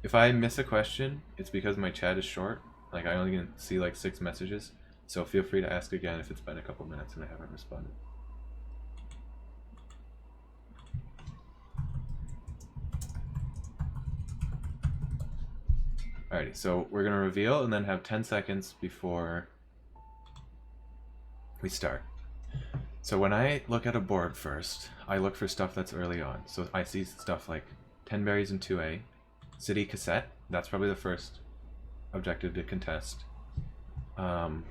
If I miss a question, it's because my chat is short. Like, I only can see like 6 messages. So feel free to ask again if it's been a couple minutes and I haven't responded. Alrighty, so we're gonna reveal and then have 10 seconds before we start. So when I look at a board first, I look for stuff that's early on. So I see stuff like 10 berries in 2A, City Cassette, that's probably the first objective to contest. And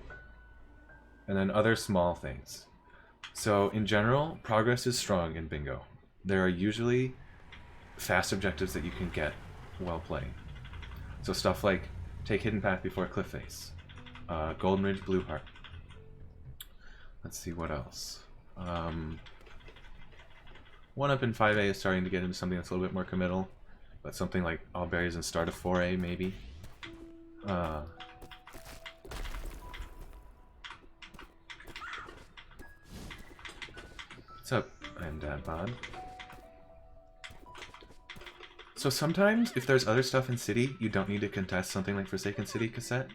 then other small things. So in general, progress is strong in bingo. There are usually fast objectives that you can get while playing. So stuff like take Hidden Path before Cliff Face, Golden Ridge Blue Heart. Let's see what else. 1-up in 5A is starting to get into something that's a little bit more committal, but something like All Berries and Start of 4A maybe. What's up? I'm Dad Bod. So sometimes, if there's other stuff in City, you don't need to contest something like Forsaken City Cassette.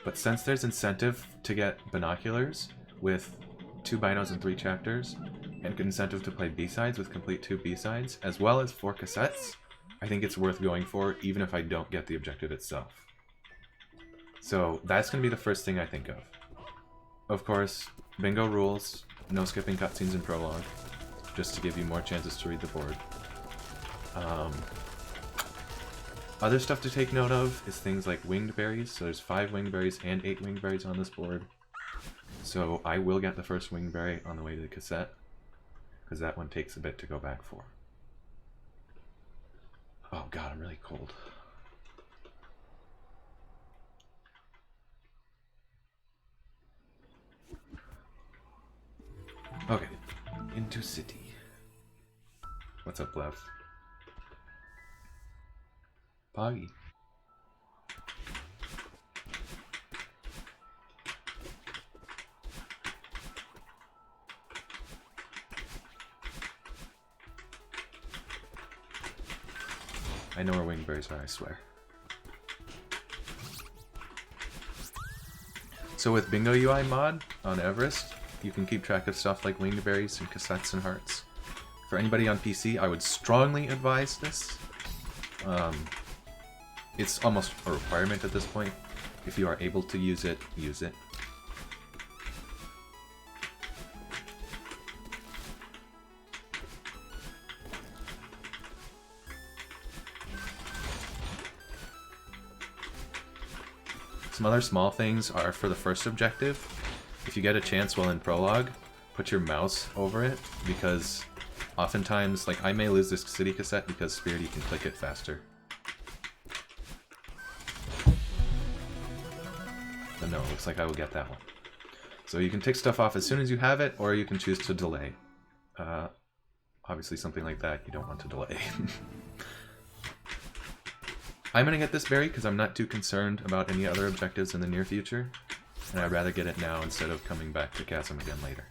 But since there's incentive to get binoculars with 2 binos and 3 chapters, and incentive to play B-sides with complete 2 B-sides, as well as 4 cassettes, I think it's worth going for, even if I don't get the objective itself. So that's going to be the first thing I think of. Of course, bingo rules, no skipping cutscenes in prologue, just to give you more chances to read the board. Other stuff to take note of is things like winged berries. So there's 5 winged berries and 8 winged berries on this board. So I will get the first winged berry on the way to the cassette, because that one takes a bit to go back for. Oh god, I'm really cold. Okay, into City. What's up, Lev? Poggy. I know where winged berries are, I swear. So with Bingo UI mod on Everest, you can keep track of stuff like winged berries and cassettes and hearts. For anybody on PC, I would strongly advise this. It's almost a requirement at this point. If you are able to use it, use it. Some other small things are for the first objective. If you get a chance while in prologue, put your mouse over it, because oftentimes, like, I may lose this city cassette because Spirit, you can click it faster. But no, looks like I will get that one. So you can tick stuff off as soon as you have it, or you can choose to delay. Obviously something like that you don't want to delay. I'm gonna get this berry because I'm not too concerned about any other objectives in the near future, and I'd rather get it now instead of coming back to Chasm again later.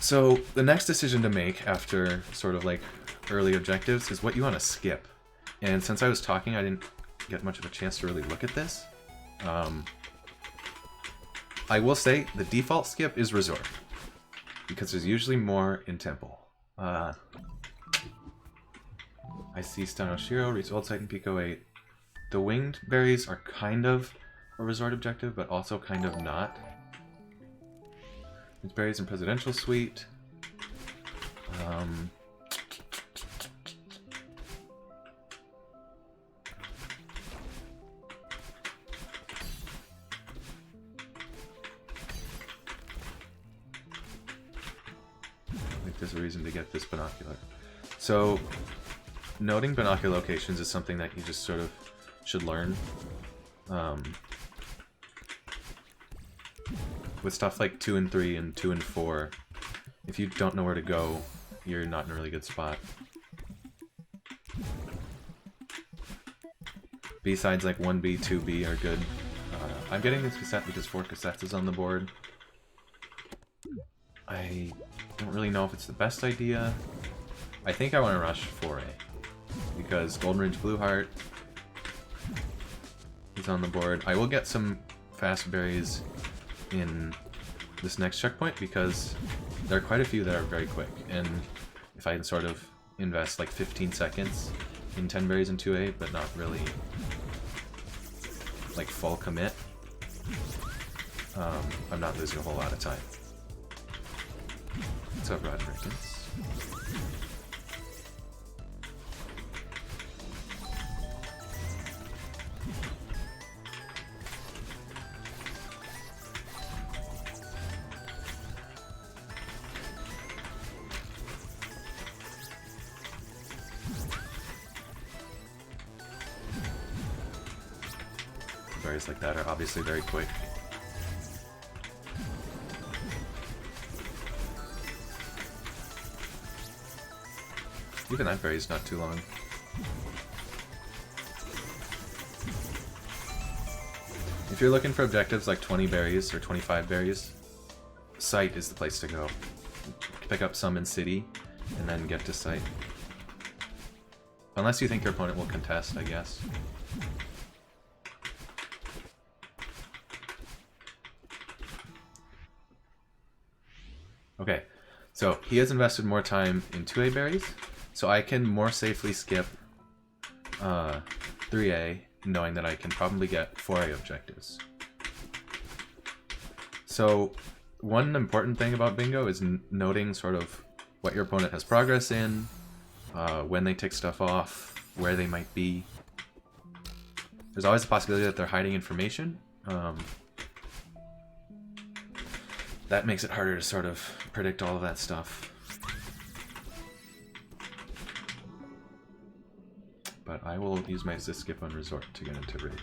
So the next decision to make after sort of like early objectives is what you want to skip. And since I was talking, I didn't get much of a chance to really look at this. I will say the default skip is Resort, because there's usually more in Temple. I see Stanoshiro, reach Old Site in Pico 8. The winged berries are kind of a Resort objective, but also kind of not. It's berries in Presidential Suite. I think there's a reason to get this binocular. So, noting binocular locations is something that you just sort of should learn. With stuff like 2 and 3 and 2 and 4, if you don't know where to go, you're not in a really good spot. B-sides like 1B, 2B are good. I'm getting this cassette because 4 cassettes is on the board. I don't really know if it's the best idea. I think I want to rush 4A. Because Golden Ridge Blue Heart is on the board. I will get some fast berries in this next checkpoint because there are quite a few that are very quick. And if I can sort of invest like 15 seconds in 10 berries in 2A, but not really like full commit, I'm not losing a whole lot of time. What's up, Rod Rickens? Berries like that are obviously very quick. Even that berry's not too long. If you're looking for objectives like 20 berries or 25 berries, Site is the place to go. Pick up some in City, and then get to Site. Unless you think your opponent will contest, I guess. Okay, so he has invested more time in 2A berries, so I can more safely skip 3A, knowing that I can probably get 4A objectives. So one important thing about bingo is noting sort of what your opponent has progress in, when they tick stuff off, where they might be. There's always a possibility that they're hiding information. That makes it harder to sort of predict all of that stuff. But I will use my assist skip on Resort to get into Ridge.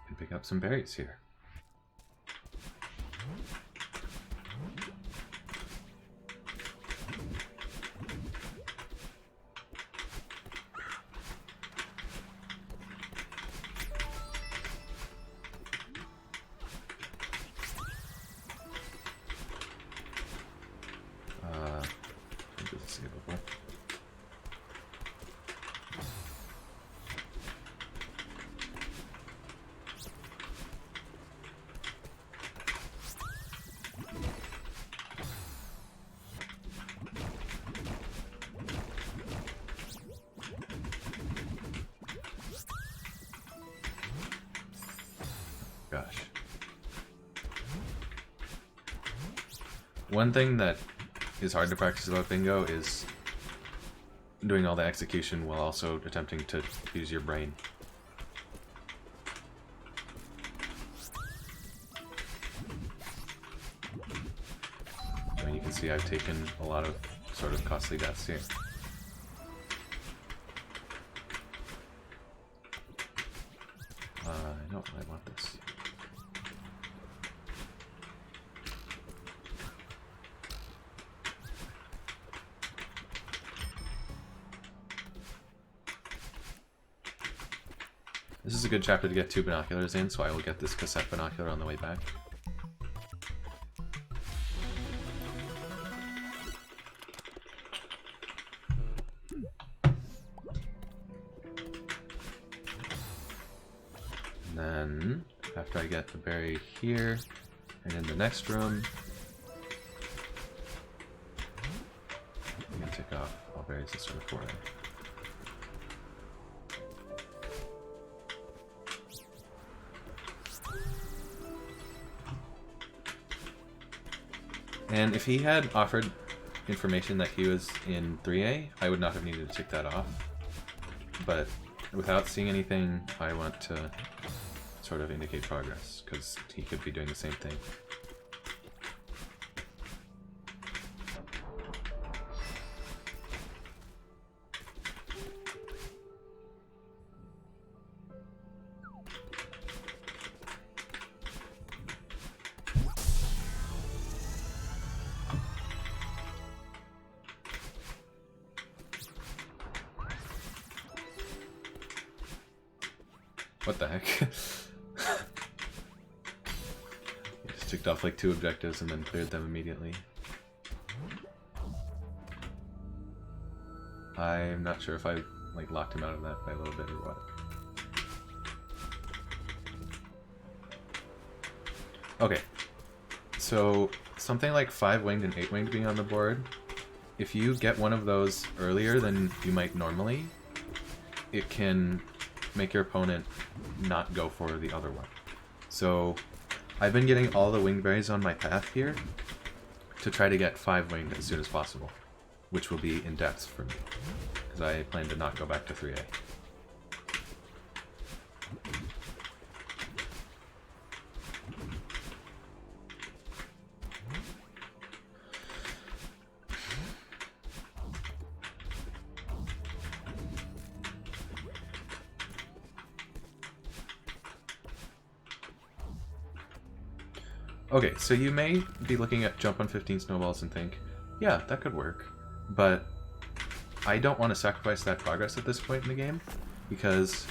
And pick up some berries here. Gosh. One thing that is hard to practice about bingo is doing all the execution while also attempting to use your brain. I mean, you can see I've taken a lot of sort of costly deaths here. I don't really want this. This is a good chapter to get 2 binoculars in, so I will get this cassette binocular on the way back. And then, after I get the berry here, and in the next room, I'm going to tick off all berries and sort of 4A. And if he had offered information that he was in 3A, I would not have needed to tick that off. But without seeing anything, I want to sort of indicate progress, because he could be doing the same thing. What the heck? ticked off like 2 objectives and then cleared them immediately. I'm not sure if I like locked him out of that by a little bit or what. Okay, so something like 5 winged and 8 winged being on the board, if you get one of those earlier than you might normally, it can make your opponent not go for the other one. So I've been getting all the winged berries on my path here to try to get 5 winged as soon as possible, which will be in depth for me, because I plan to not go back to 3A. Okay, so you may be looking at jump on 15 snowballs and think, yeah, that could work. But I don't want to sacrifice that progress at this point in the game, because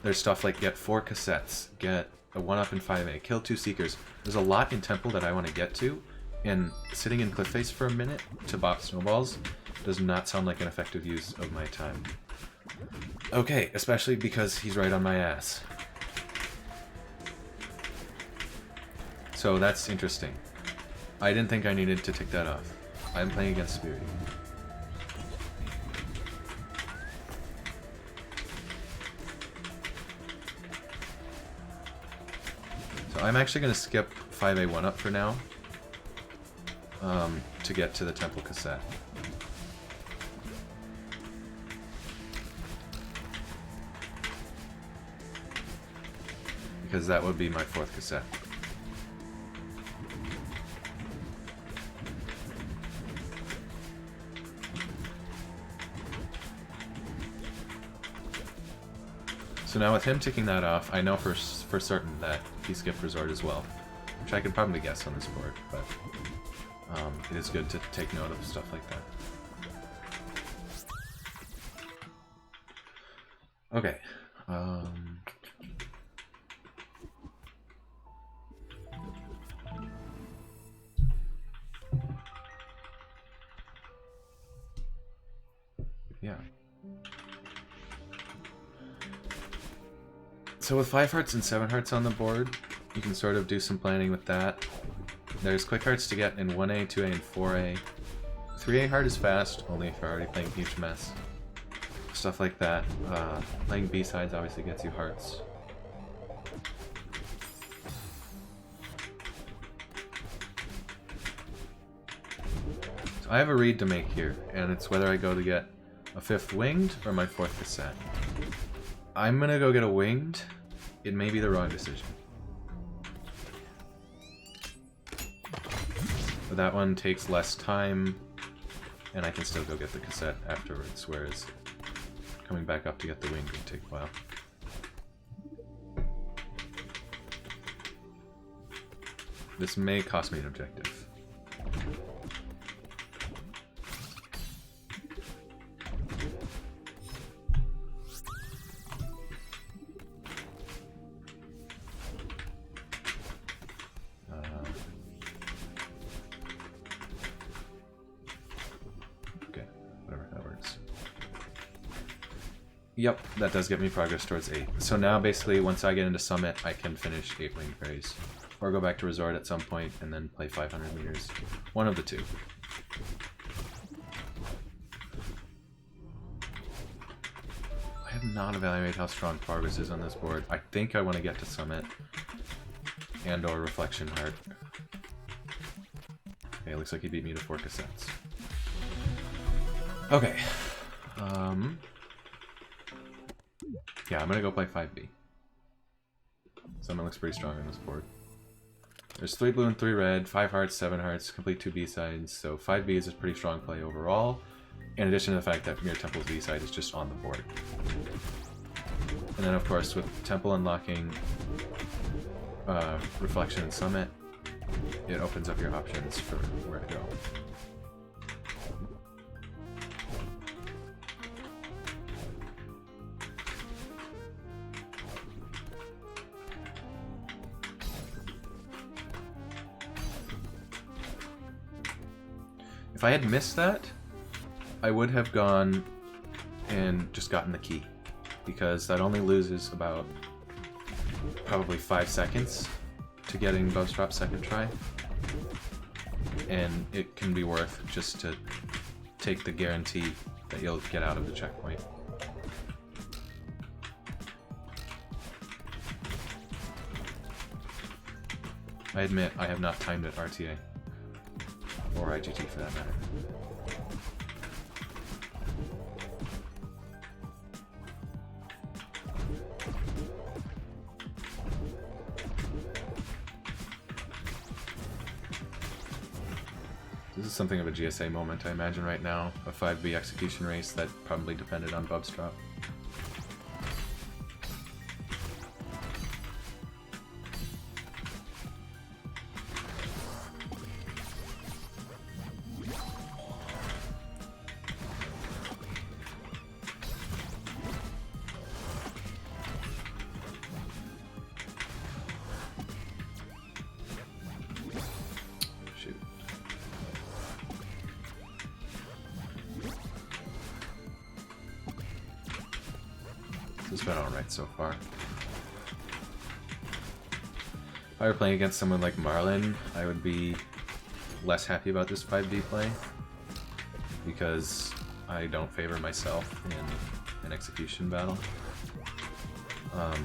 there's stuff like get 4 cassettes, get a 1-up in 5A, kill 2 seekers. There's a lot in Temple that I want to get to, and sitting in cliff face for a minute to bop snowballs does not sound like an effective use of my time. Okay, especially because he's right on my ass. So that's interesting. I didn't think I needed to tick that off. I'm playing against Spirit. So I'm actually going to skip 5A 1-up for now to get to the Temple cassette. Because that would be my 4th cassette. So now with him ticking that off, I know for certain that he skipped Resort as well, which I could probably guess on this board, but it is good to take note of stuff like that. Okay. Yeah. So with 5 hearts and 7 hearts on the board, you can sort of do some planning with that. There's quick hearts to get in 1A, 2A, and 4A. 3A heart is fast, only if you're already playing Huge Mess. Stuff like that. Playing B-sides obviously gets you hearts. So I have a read to make here, and it's whether I go to get a 5th winged or my 4th cassette. I'm gonna go get a winged. It may be the wrong decision. But that one takes less time, and I can still go get the cassette afterwards, whereas coming back up to get the winged would take a while. This may cost me an objective. Yep, that does get me progress towards 8. So now basically once I get into Summit, I can finish 8 winged berries. Or go back to Resort at some point and then play 500 meters. One of the two. I have not evaluated how strong progress is on this board. I think I want to get to Summit. And or Reflection Heart. Okay, it looks like he beat me to 4 cassettes. Okay. Yeah, I'm gonna go play 5B. Summit looks pretty strong on this board. There's 3 blue and 3 red, 5 hearts, 7 hearts, complete 2 B-sides, so 5B is a pretty strong play overall, in addition to the fact that Mirror Temple's B-side is just on the board. And then of course with Temple unlocking Reflection and Summit, it opens up your options for where to go. If I had missed that, I would have gone and just gotten the key, because that only loses about probably 5 seconds to getting Bubs Drop second try, and it can be worth just to take the guarantee that you'll get out of the checkpoint. I admit I have not timed it RTA, or IGT for that matter. This is something of a GSA moment, I imagine, right now. A 5B execution race that probably depended on Bubs Drop. This has been alright so far. If I were playing against someone like Marlin, I would be less happy about this 5B play, because I don't favor myself in an execution battle.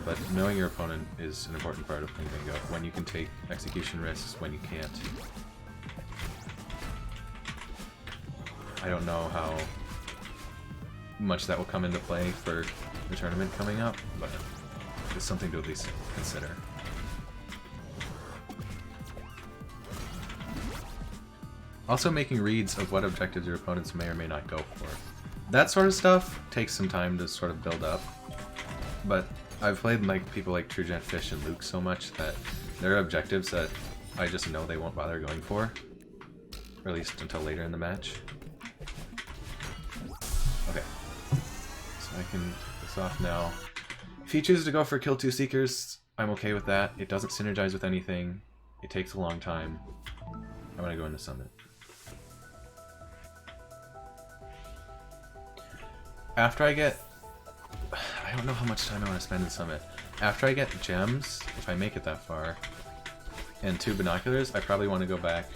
But knowing your opponent is an important part of playing bingo, when you can take execution risks, when you can't. I don't know how much that will come into play for the tournament coming up, but it's something to at least consider. Also making reads of what objectives your opponents may or may not go for. That sort of stuff takes some time to sort of build up, but I've played like people like TrueGent Fish and Luke so much that there are objectives that I just know they won't bother going for, or at least until later in the match. Okay, so I can get this off now. If he chooses to go for Kill 2 Seekers, I'm okay with that. It doesn't synergize with anything. It takes a long time. I'm gonna go into Summit. After I get... I don't know how much time I want to spend in Summit. After I get gems, if I make it that far, and 2 binoculars, I probably want to go back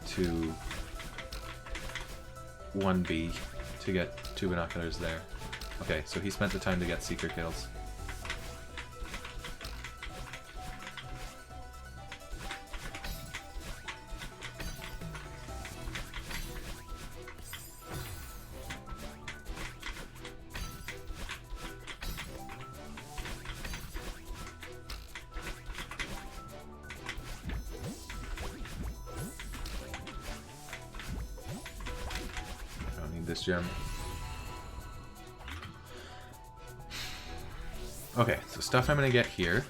to 1B to get 2 binoculars there. Okay, so he spent the time to get Seeker kills. This gem. Okay, so stuff I'm gonna get here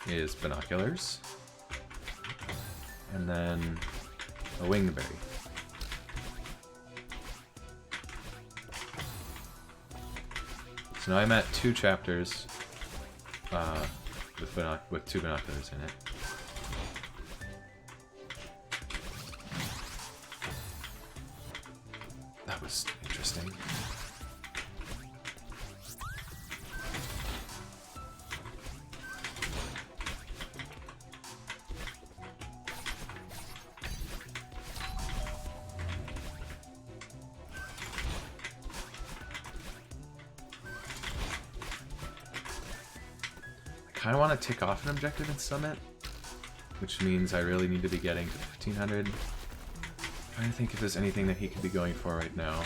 is binoculars, and then a wingberry. So now I'm at 2 chapters with 2 binoculars in it. That was interesting. I kind of want to tick off an objective in Summit, which means I really need to be getting to 1500. Trying to think if there's anything that he could be going for right now.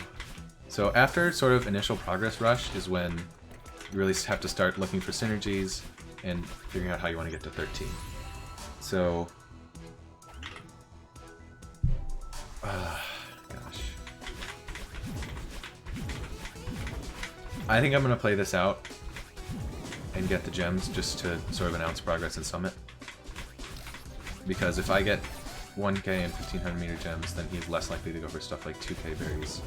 So after sort of initial progress rush is when you really have to start looking for synergies and figuring out how you want to get to 13. So, gosh. I think I'm going to play this out and get the gems just to sort of announce progress in Summit. Because if I get 1k and 1500 meter gems, then he's less likely to go for stuff like 2k berries.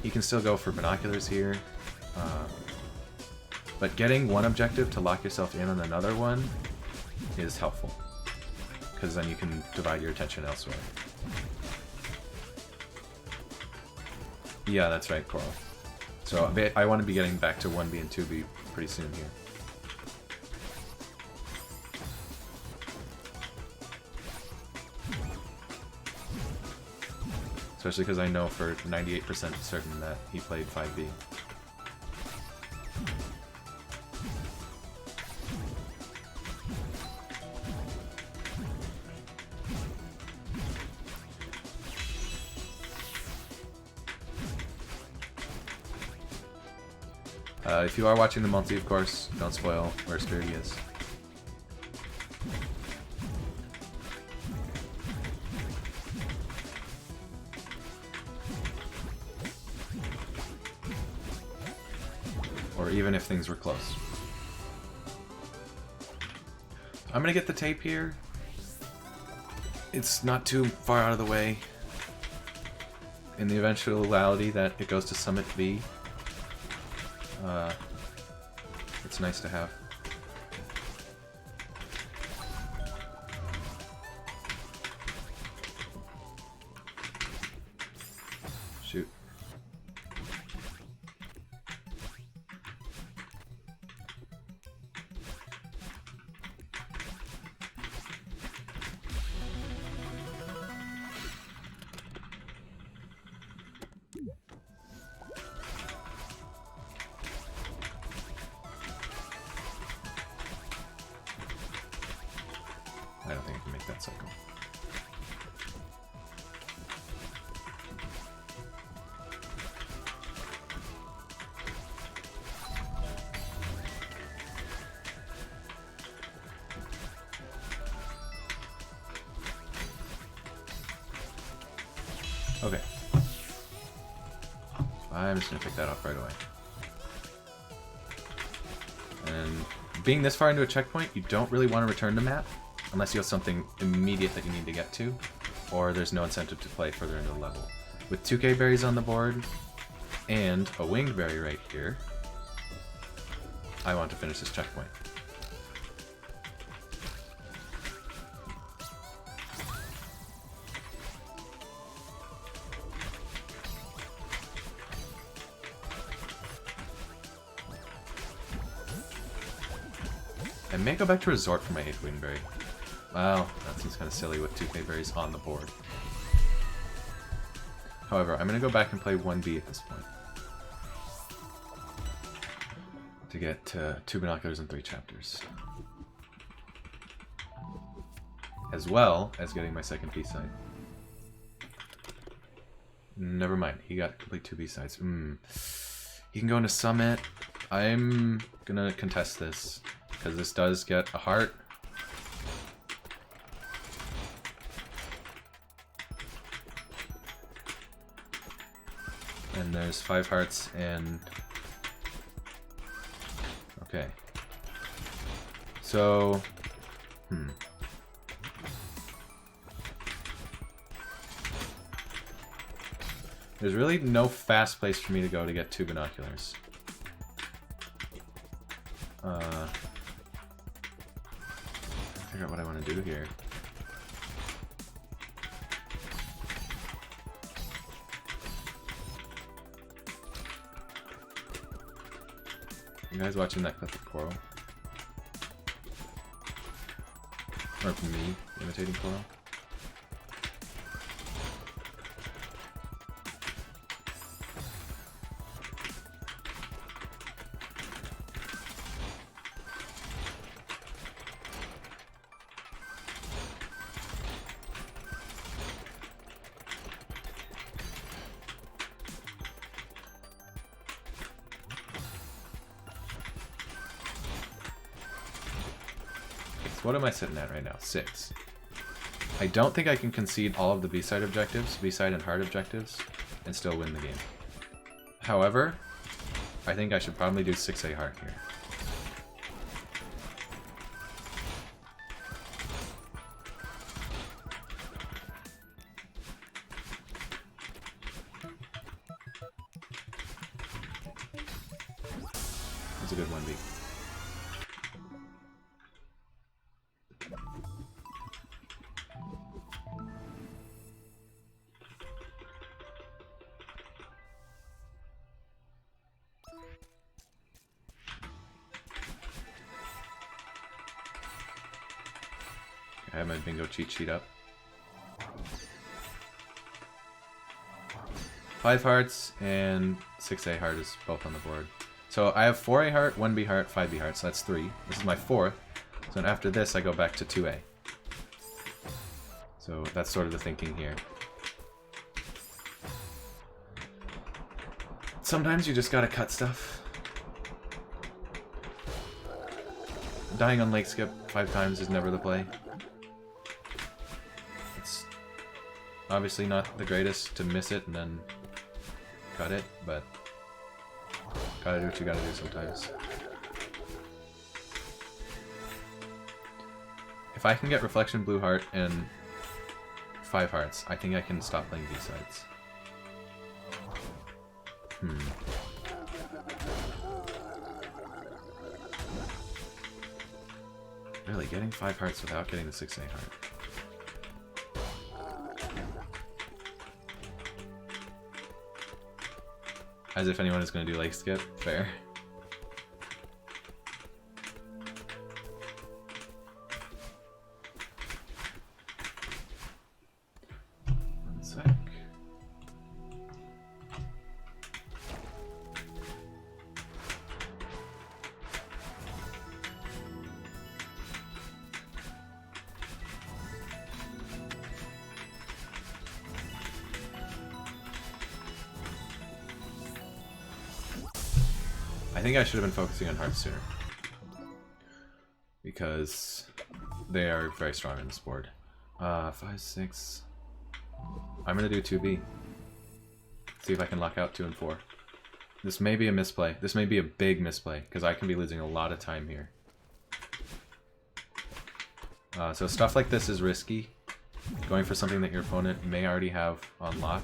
He can still go for binoculars here, but getting one objective to lock yourself in on another one is helpful, because then you can divide your attention elsewhere. Yeah, that's right, Coral. So I want to be getting back to 1B and 2B pretty soon here. Especially because I know for 98% certain that he played 5B. If you are watching the multi, of course, don't spoil where Sturdy is. Or even if things were close. I'm gonna get the tape here. It's not too far out of the way. In the eventuality that it goes to Summit B. It's nice to have. Shoot. I don't think I can make that cycle. Okay. I'm just gonna pick that up right away. And being this far into a checkpoint, you don't really want to return to map. Unless you have something immediate that you need to get to, or there's no incentive to play further into the level. With 2k berries on the board, and a winged berry right here, I want to finish this checkpoint. I may go back to Resort for my 8th winged berry. Wow, that seems kind of silly with 2k berries on the board. However, I'm going to go back and play 1B at this point. To get 2 binoculars and 3 chapters. As well as getting my second B-side. Never mind, he got complete 2 B-sides. He can go into Summit. I'm going to contest this, because this does get a heart. And there's 5 hearts and... Okay. So... There's really no fast place for me to go to get 2 binoculars. Figure out what I want to do here. You guys watching that clip of Coral? Or me imitating Coral? What am I sitting at right now? 6. I don't think I can concede all of the B-side objectives, B-side and heart objectives, and still win the game. However, I think I should probably do 6A heart here. That's a good 1B. I have my bingo cheat sheet up. 5 hearts and 6A heart is both on the board. So I have 4A heart, 1B heart, 5B heart, so that's 3. This is my 4th. So then after this, I go back to 2A. So that's sort of the thinking here. Sometimes you just gotta cut stuff. Dying on lake skip 5 times is never the play. It's obviously not the greatest to miss it and then cut it, but gotta do what you gotta do sometimes. If I can get Reflection Blue Heart and 5 hearts, I think I can stop playing B-sides. Really, getting 5 hearts without getting the 6A heart. As if anyone is going to do lake skip. Fair. One sec. I think I should have been focusing on hearts sooner, because they are very strong in this board. 5, 6. I'm gonna do 2B. See if I can lock out 2 and 4. This may be a misplay. This may be a big misplay, because I can be losing a lot of time here. So stuff like this is risky. Going for something that your opponent may already have on lock.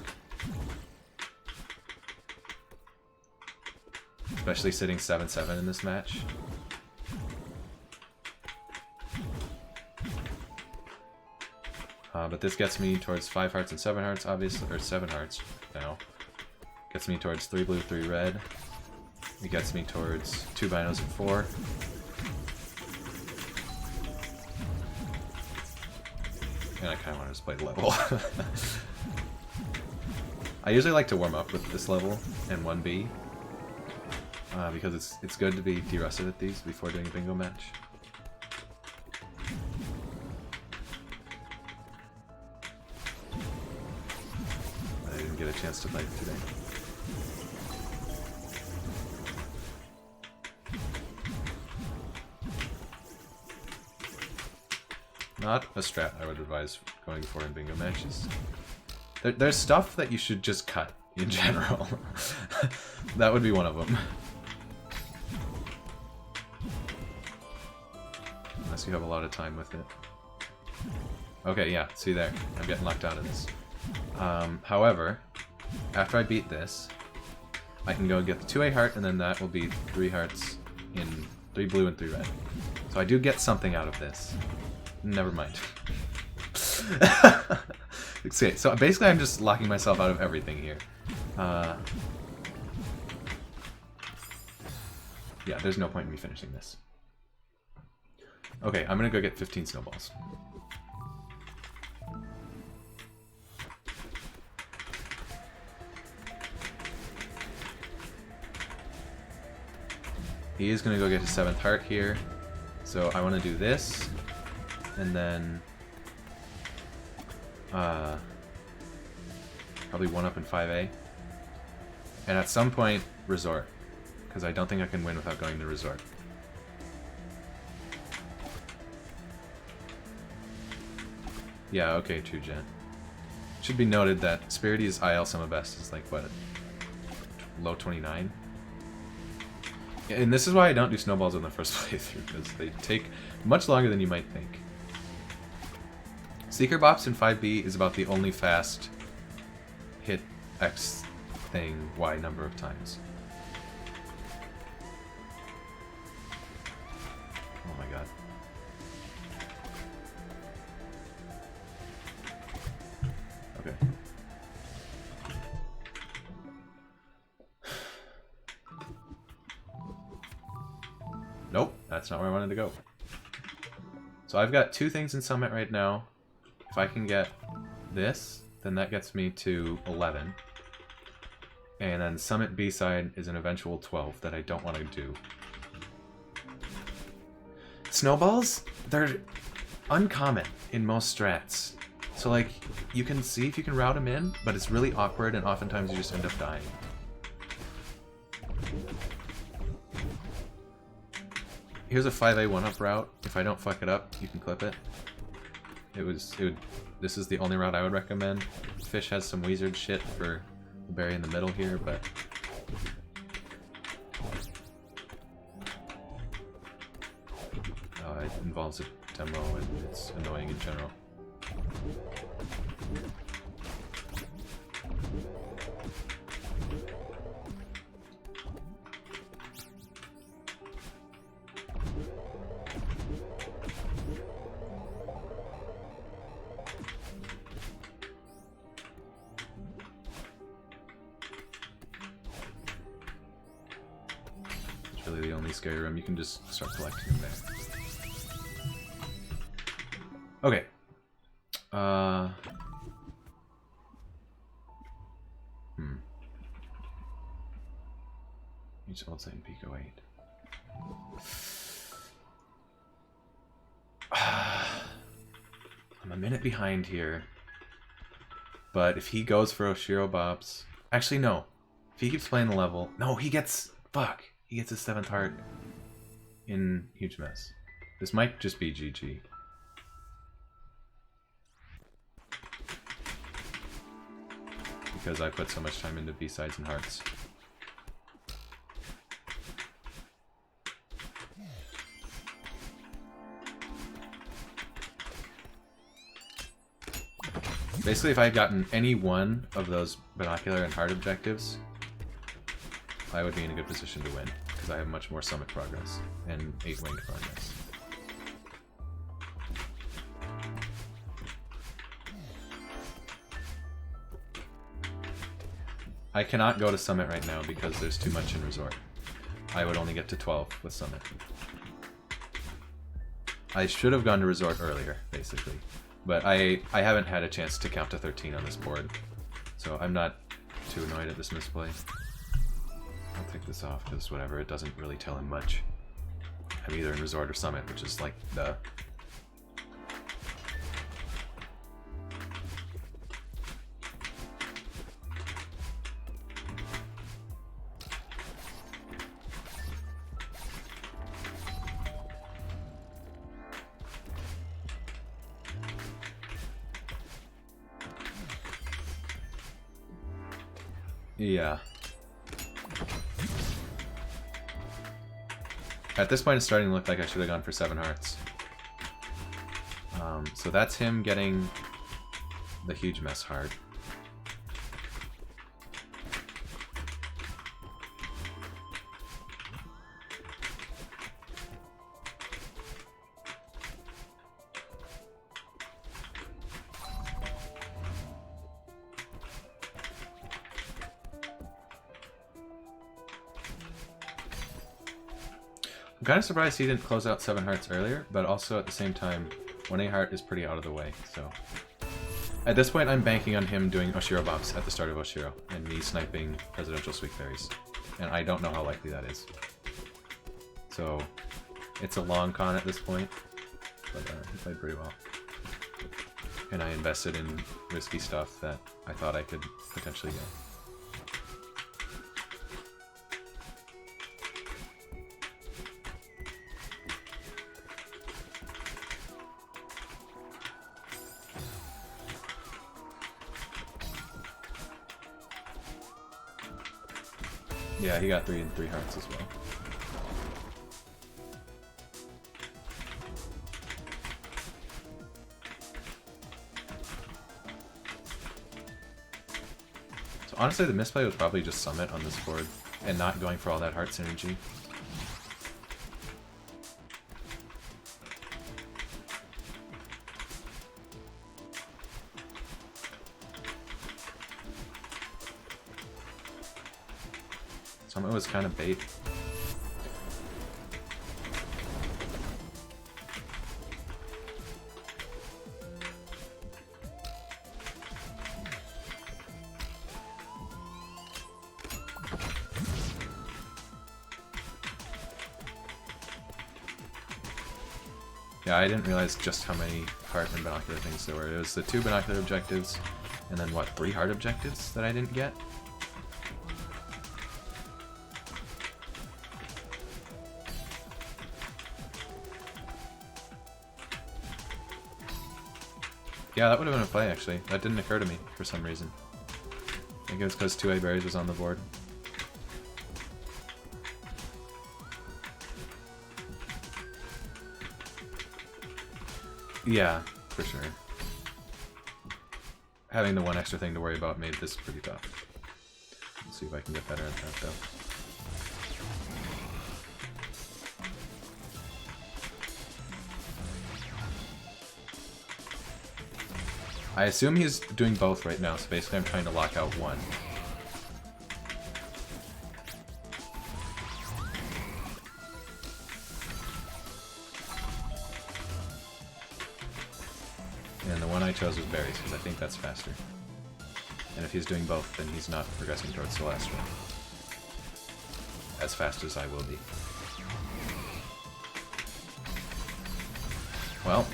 Especially sitting 7-7 in this match. But this gets me towards 5 hearts and 7 hearts, obviously, or 7 hearts now. Gets me towards 3 blue, 3 red. It gets me towards 2 binos and 4. And I kind of want to just play the level. I usually like to warm up with this level and 1B. Because it's good to be de-rusted at these before doing a bingo match. I didn't get a chance to play it today. Not a strat I would advise going for in bingo matches. There's stuff that you should just cut in general. That would be one of them. Unless you have a lot of time with it. Okay, yeah, see there. I'm getting locked out of this. However, after I beat this, I can go and get the 2A heart, and then that will be 3 hearts in 3 blue and 3 red. So I do get something out of this. Never mind. Okay, so basically I'm just locking myself out of everything here. Yeah, there's no point in me finishing this. Okay, I'm gonna go get 15 snowballs. He is gonna go get his 7th heart here. So I want to do this, and then probably 1 up in 5A. And at some point, resort. Because I don't think I can win without going to resort. Yeah, okay, true gen. Should be noted that Spirity's IL Summa Best is like, what, low 29? And this is why I don't do snowballs in the first playthrough, because they take much longer than you might think. Seeker Bops in 5B is about the only fast hit X thing Y number of times. Oh my god. Okay. Nope, that's not where I wanted to go. So I've got 2 things in Summit right now. If I can get this, then that gets me to 11. And then Summit B-side is an eventual 12 that I don't want to do. Snowballs? They're uncommon in most strats. So like, you can see if you can route them in, but it's really awkward and oftentimes you just end up dying. Here's a 5A 1-up route. If I don't fuck it up, you can clip it. This is the only route I would recommend. Fish has some wizard shit for the berry in the middle here, but... it involves a demo and it's annoying in general. It's really the only scary room. You can just start collecting them there. Okay. Each old site in Pico 8. I'm a minute behind here. But if he goes for Oshiro Bobs... Actually, no. If he keeps playing the level... No, he gets... Fuck. He gets his 7th heart in Huge Mess. This might just be GG. Because I put so much time into B-sides and hearts. Basically, if I had gotten any one of those binocular and heart objectives, I would be in a good position to win, because I have much more summit progress and 8-winged progress. I cannot go to Summit right now because there's too much in Resort. I would only get to 12 with Summit. I should have gone to Resort earlier, basically. But I haven't had a chance to count to 13 on this board. So I'm not too annoyed at this misplay. I'll take this off because whatever, it doesn't really tell him much. I'm either in Resort or Summit, which is like the... Yeah. At this point, it's starting to look like I should have gone for 7 hearts. So that's him getting the Huge Mess heart. I'm kind of surprised he didn't close out 7 hearts earlier, but also at the same time, 1A heart is pretty out of the way, so... At this point, I'm banking on him doing Oshiro Bops at the start of Oshiro, and me sniping Presidential Sweet Berries. And I don't know how likely that is. So, it's a long con at this point, but he played pretty well. And I invested in risky stuff that I thought I could potentially get. Yeah, he got 3 and 3 hearts as well. So honestly, the misplay was probably just Summit on this board, and not going for all that heart synergy. Summit was kind of bait. Yeah, I didn't realize just how many heart and binocular things there were. It was the 2 binocular objectives, and then what, 3 heart objectives that I didn't get? Yeah, that would have been a play, actually. That didn't occur to me for some reason. I think it was because 2A berries was on the board. Yeah, for sure. Having the one extra thing to worry about made this pretty tough. Let's see if I can get better at that, though. I assume he's doing both right now, so basically I'm trying to lock out one. And the one I chose was berries, because I think that's faster. And if he's doing both, then he's not progressing towards Celeste as fast as I will be. Well,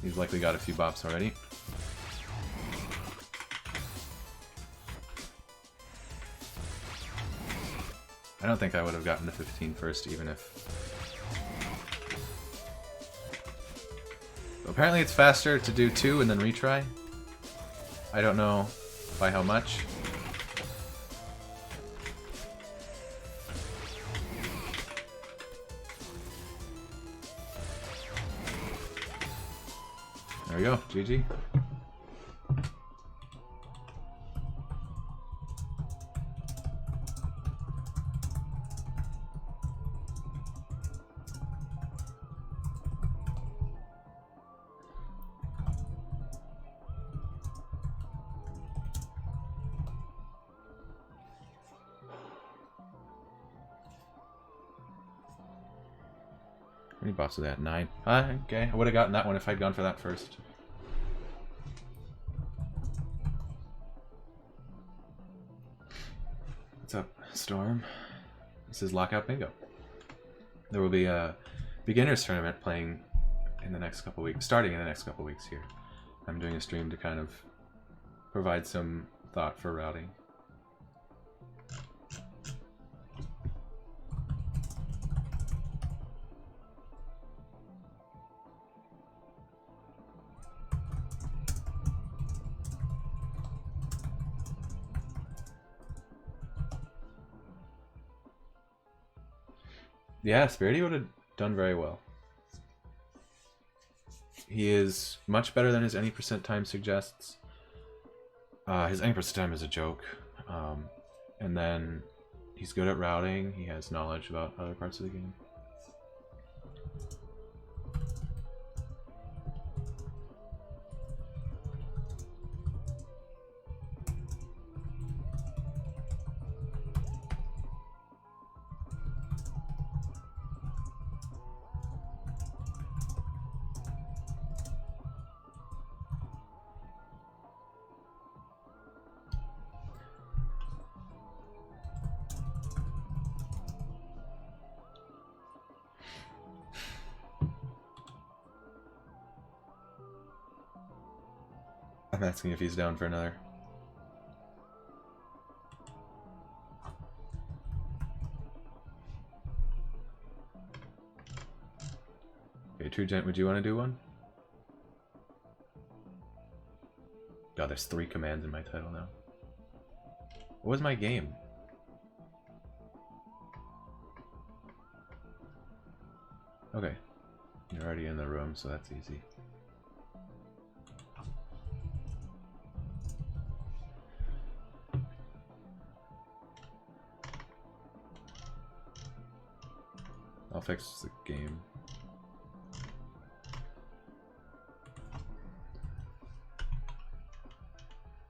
he's likely got a few bops already. I don't think I would have gotten to 15 first, even if... Apparently it's faster to do 2 and then retry. I don't know by how much. There we go, GG. How many buffs are that? 9. Okay, I would have gotten that one if I'd gone for that first. What's up, Storm? This is Lockout Bingo. There will be a beginners tournament playing in the next couple weeks, starting in the next couple weeks here. I'm doing a stream to kind of provide some thought for routing. Yeah, Spirity would have done very well. He is much better than his any percent time suggests. His any percent time is a joke. And then he's good at routing. He has knowledge about other parts of the game. I'm asking if he's down for another. Okay, True Gent, would you want to do one? God, there's 3 commands in my title now. What was my game? Okay. You're already in the room, so that's easy. I'll fix the game.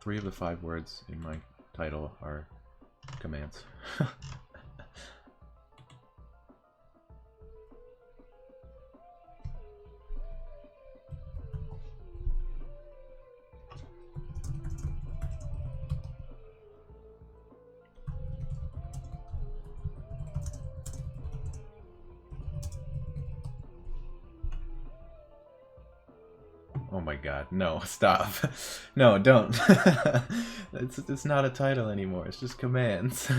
Three of the 5 words in my title are commands. Oh my god, no, stop. No, don't. It's not a title anymore, it's just commands.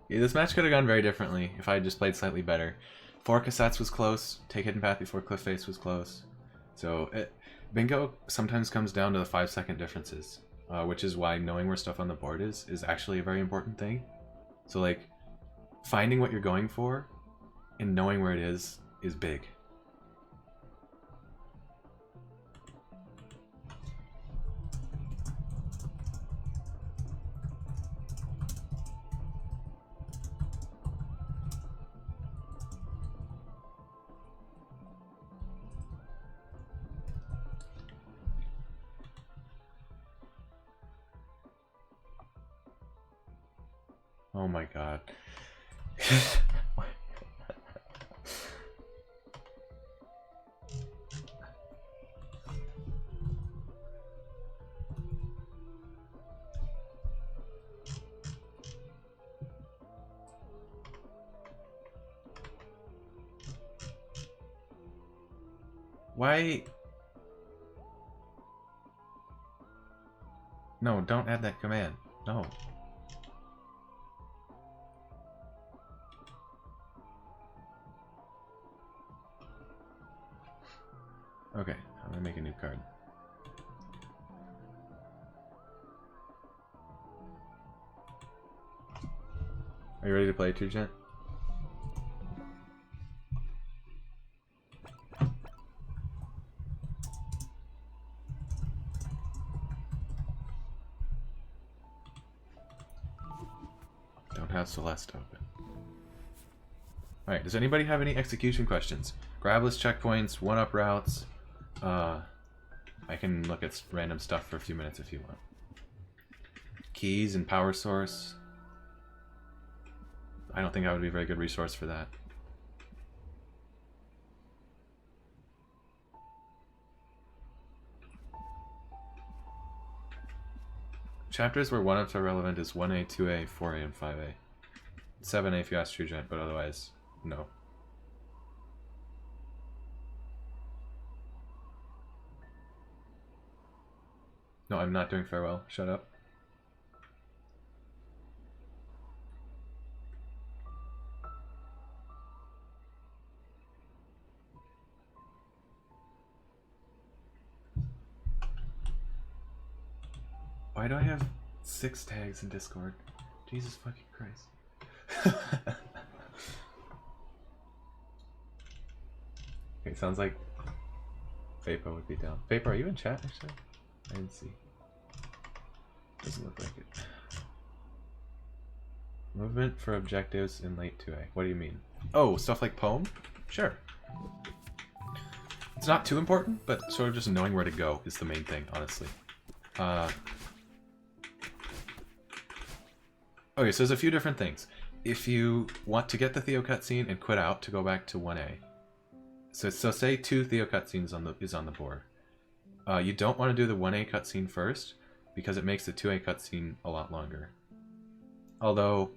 Yeah, this match could have gone very differently if I had just played slightly better. 4 cassettes was close, take hidden path before cliff face was close. So bingo sometimes comes down to the 5-second differences, which is why knowing where stuff on the board is actually a very important thing. So like, finding what you're going for and knowing where it is big. Oh my god. Why? No, don't add that command. No. Okay, I'm gonna make a new card. Are you ready to play, True Gent? Don't have Celeste open. Alright, does anybody have any execution questions? Grabless checkpoints, 1-up routes. I can look at random stuff for a few minutes if you want. Keys and power source. I don't think I would be a very good resource for that. Chapters where 1-ups are relevant is 1A, 2A, 4A, and 5A. 7A if you ask True Gent, but otherwise, no. No, I'm not doing farewell. Shut up. Why do I have 6 tags in Discord? Jesus fucking Christ. Okay, sounds like Vapo would be down. Vapo, are you in chat actually? I didn't see. Doesn't look like it. Movement for objectives in late 2A. What do you mean? Oh, stuff like poem? Sure. It's not too important, but sort of just knowing where to go is the main thing, honestly. Okay, so there's a few different things. If you want to get the Theo cutscene and quit out to go back to 1A. So say 2 Theo cutscenes is on the board. You don't want to do the 1A cutscene first, because it makes the 2A cutscene a lot longer. Although,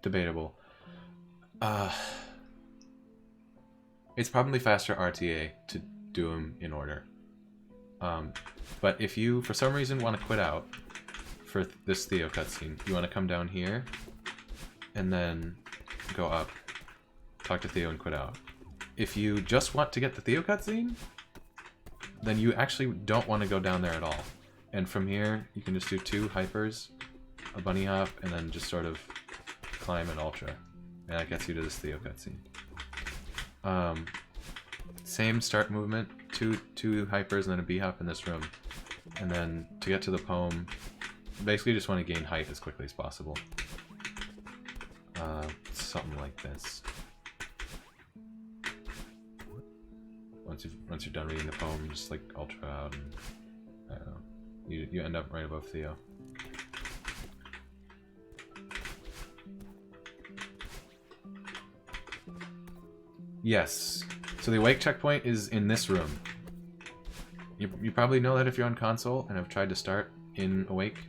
debatable. It's probably faster RTA to do them in order. But if you, for some reason, want to quit out for this Theo cutscene, you want to come down here, and then go up, talk to Theo, and quit out. If you just want to get the Theo cutscene, then you actually don't want to go down there at all. And from here, you can just do 2 hypers, a bunny hop, and then just sort of climb an ultra. And that gets you to this Theo cutscene. Same start movement, two hypers and then a B hop in this room. And then to get to the poem, basically just want to gain height as quickly as possible. Something like this. Once you're done reading the poem, just like ultra out, and I don't know. You end up right above Theo. Yes. So the awake checkpoint is in this room. You probably know that if you're on console and have tried to start in awake.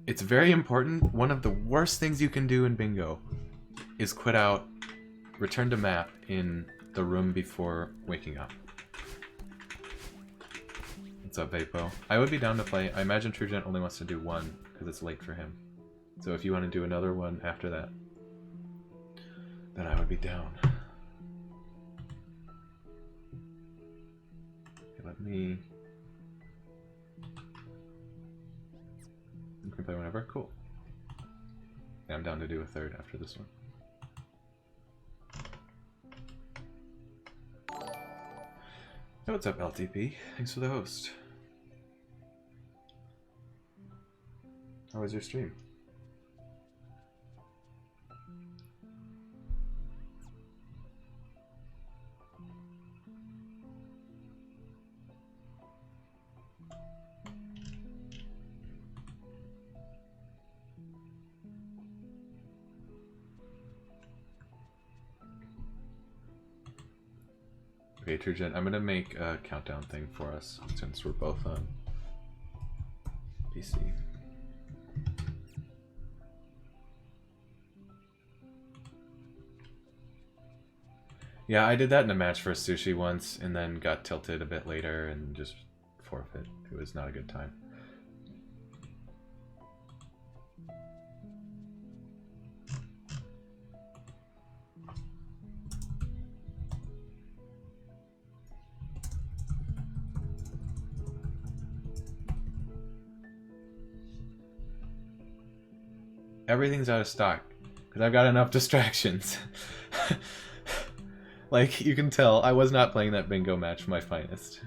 It's very important. One of the worst things you can do in bingo is quit out, return to map in the room before waking up. What's up, Vapo? I would be down to play. I imagine TrueGent only wants to do one because it's late for him. So if you want to do another one after that, then I would be down. Okay, let me... You can play whenever? Cool. Yeah, I'm down to do a third after this one. Hey, what's up, LTP? Thanks for the host. How was your stream? Okay, TrueGen, I'm gonna make a countdown thing for us since we're both on PC. Yeah, I did that in a match for sushi once and then got tilted a bit later and just forfeit. It was not a good time. Everything's out of stock because I've got enough distractions. Like, you can tell, I was not playing that bingo match my finest.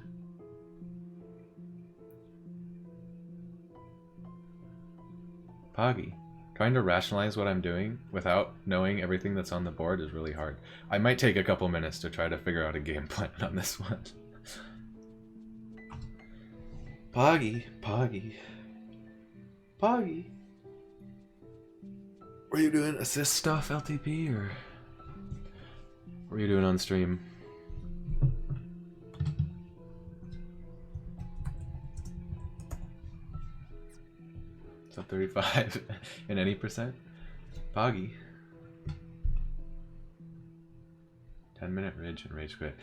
Poggy. Trying to rationalize what I'm doing without knowing everything that's on the board is really hard. I might take a couple minutes to try to figure out a game plan on this one. Poggy. Poggy. Poggy. Were you doing assist stuff, LTP, or what were you doing on stream? It's up 35 in any percent. Poggy. 10-minute ridge and rage quit.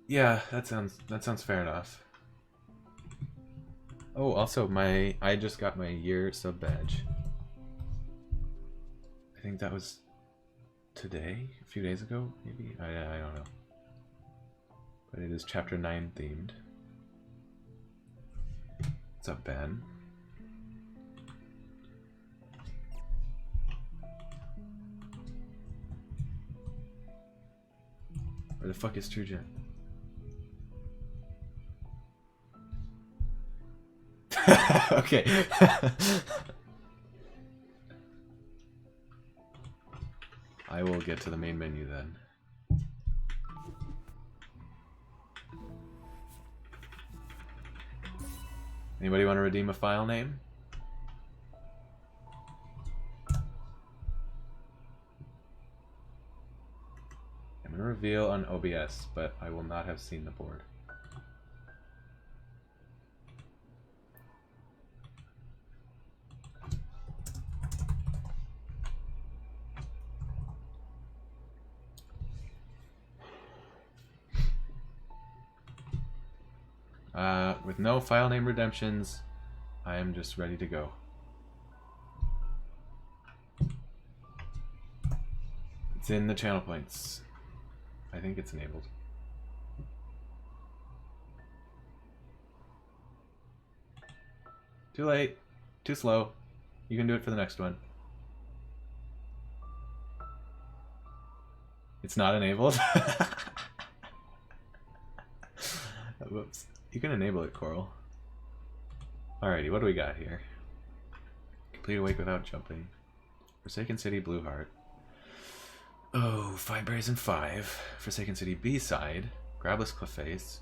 Yeah, that sounds fair enough. Oh, also I just got my year sub badge. I think that was today, a few days ago, maybe? I don't know. But it is chapter 9 themed. What's up, Ben? Where the fuck is TrueGen? Okay. I will get to the main menu then. Anybody want to redeem a file name? I'm going to reveal on OBS, but I will not have seen the board. With no file name redemptions, I am just ready to go. It's in the channel points. I think it's enabled. Too late. Too slow. You can do it for the next one. It's not enabled? Whoops. You can enable it, Coral. Alrighty, what do we got here? Complete awake without jumping. Forsaken City, Blue Heart. Oh, 5 berries and 5. Forsaken City B-side. Grabless Cliffface.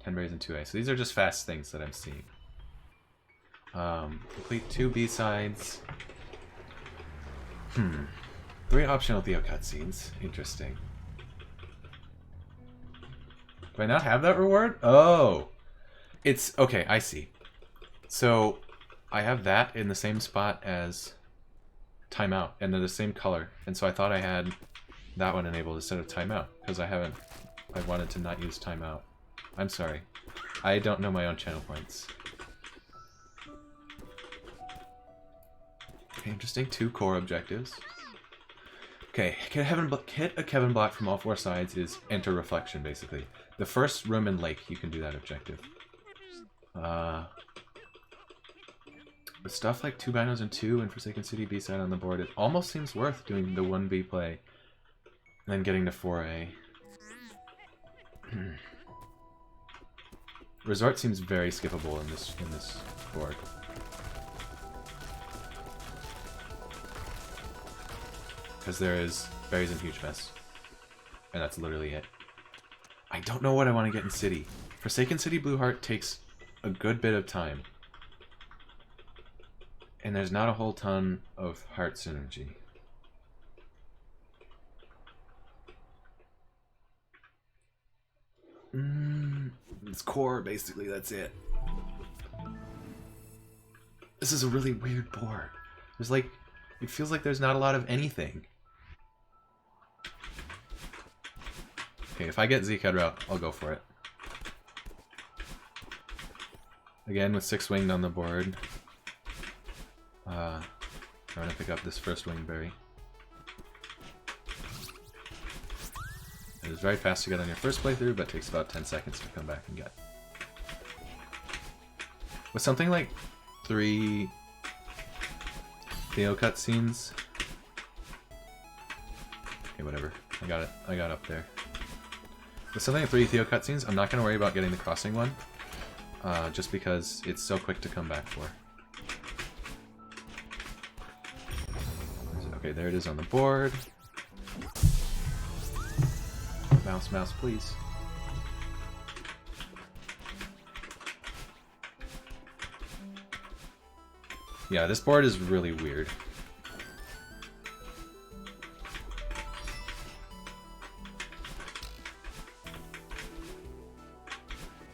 10 berries and 2A. So these are just fast things that I'm seeing. Complete 2 B-sides. 3 optional Theo cutscenes. Interesting. Do I not have that reward? Oh! It's... Okay, I see. So, I have that in the same spot as timeout, and they're the same color. And so I thought I had that one enabled instead of timeout, because I haven't... I wanted to not use timeout. I'm sorry. I don't know my own channel points. Okay, interesting. 2 core objectives. Okay, hit a Kevin block from all 4 sides is enter reflection, basically. The first room in lake, you can do that objective. With stuff like 2 Binos and 2 and Forsaken City B-side on the board, it almost seems worth doing the 1B play and then getting to 4A. Resort seems very skippable in this board. Because there is berries and huge mess. And that's literally it. I don't know what I want to get in City. Forsaken City Blue Heart takes a good bit of time. And there's not a whole ton of heart synergy. It's core, basically, that's it. This is a really weird board. There's like, it feels like there's not a lot of anything. Okay, if I get Zeke Head Route, I'll go for it. Again, with 6 winged on the board. I'm gonna pick up this first winged berry. It is very fast to get on your first playthrough, but takes about 10 seconds to come back and get. With something like 3 Theo cutscenes. Okay, whatever. I got it. I got up there. With something like 3 Theo cutscenes, I'm not going to worry about getting the crossing one. Just because it's so quick to come back for. Okay, there it is on the board. Mouse, mouse, please. Yeah, this board is really weird.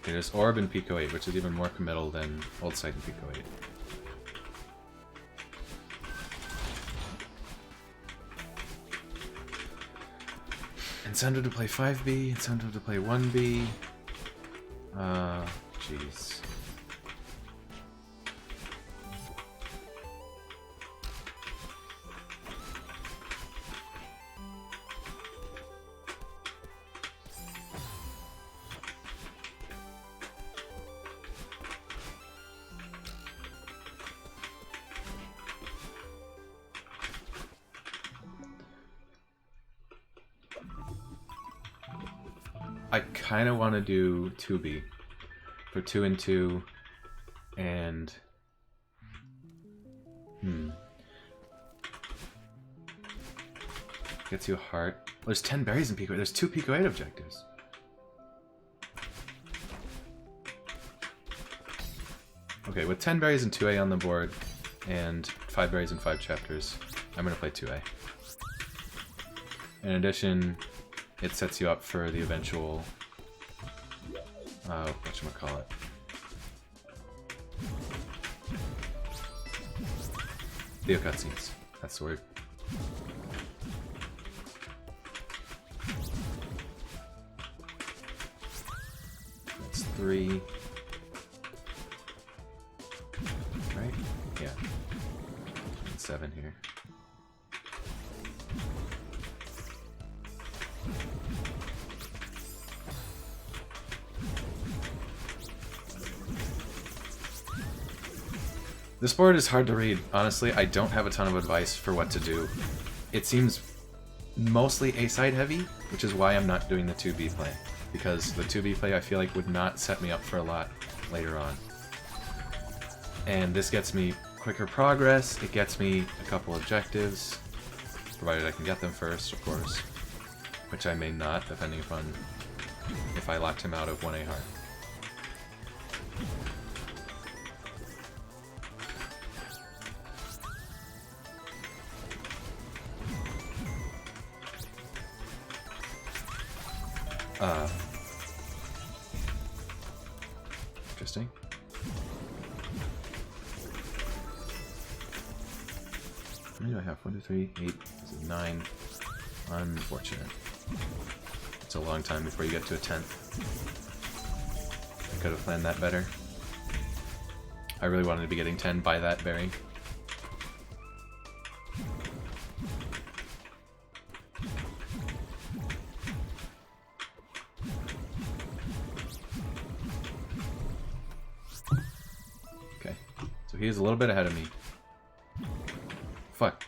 Okay, there's Orb and Pico 8, which is even more committal than Old Sight and Pico 8. Incentive to play 5B, incentive to play 1B. Jeez. I kind of want to do 2B for 2 and 2 and gets you a heart. Well, there's 10 berries in Pico 8. There's 2 Pico 8 objectives. Okay, with 10 berries and 2A on the board and 5 berries and 5 chapters, I'm going to play 2A. In addition, it sets you up for the eventual, whatchamacallit. Theo cutscenes. That's the word. That's 3. Right? Yeah. And 7 here. This board is hard to read. Honestly, I don't have a ton of advice for what to do. It seems mostly A-side heavy, which is why I'm not doing the 2B play. Because the 2B play I feel like would not set me up for a lot later on. And this gets me quicker progress, it gets me a couple objectives, provided I can get them first, of course. Which I may not, depending upon if I locked him out of 1A heart. Interesting. How many do I have? 1, 2, 3, 8. This is 9. Unfortunate. It's a long time before you get to a 10th. I could have planned that better. I really wanted to be getting 10 by that berry. Okay, so he's a little bit ahead of me. Fuck.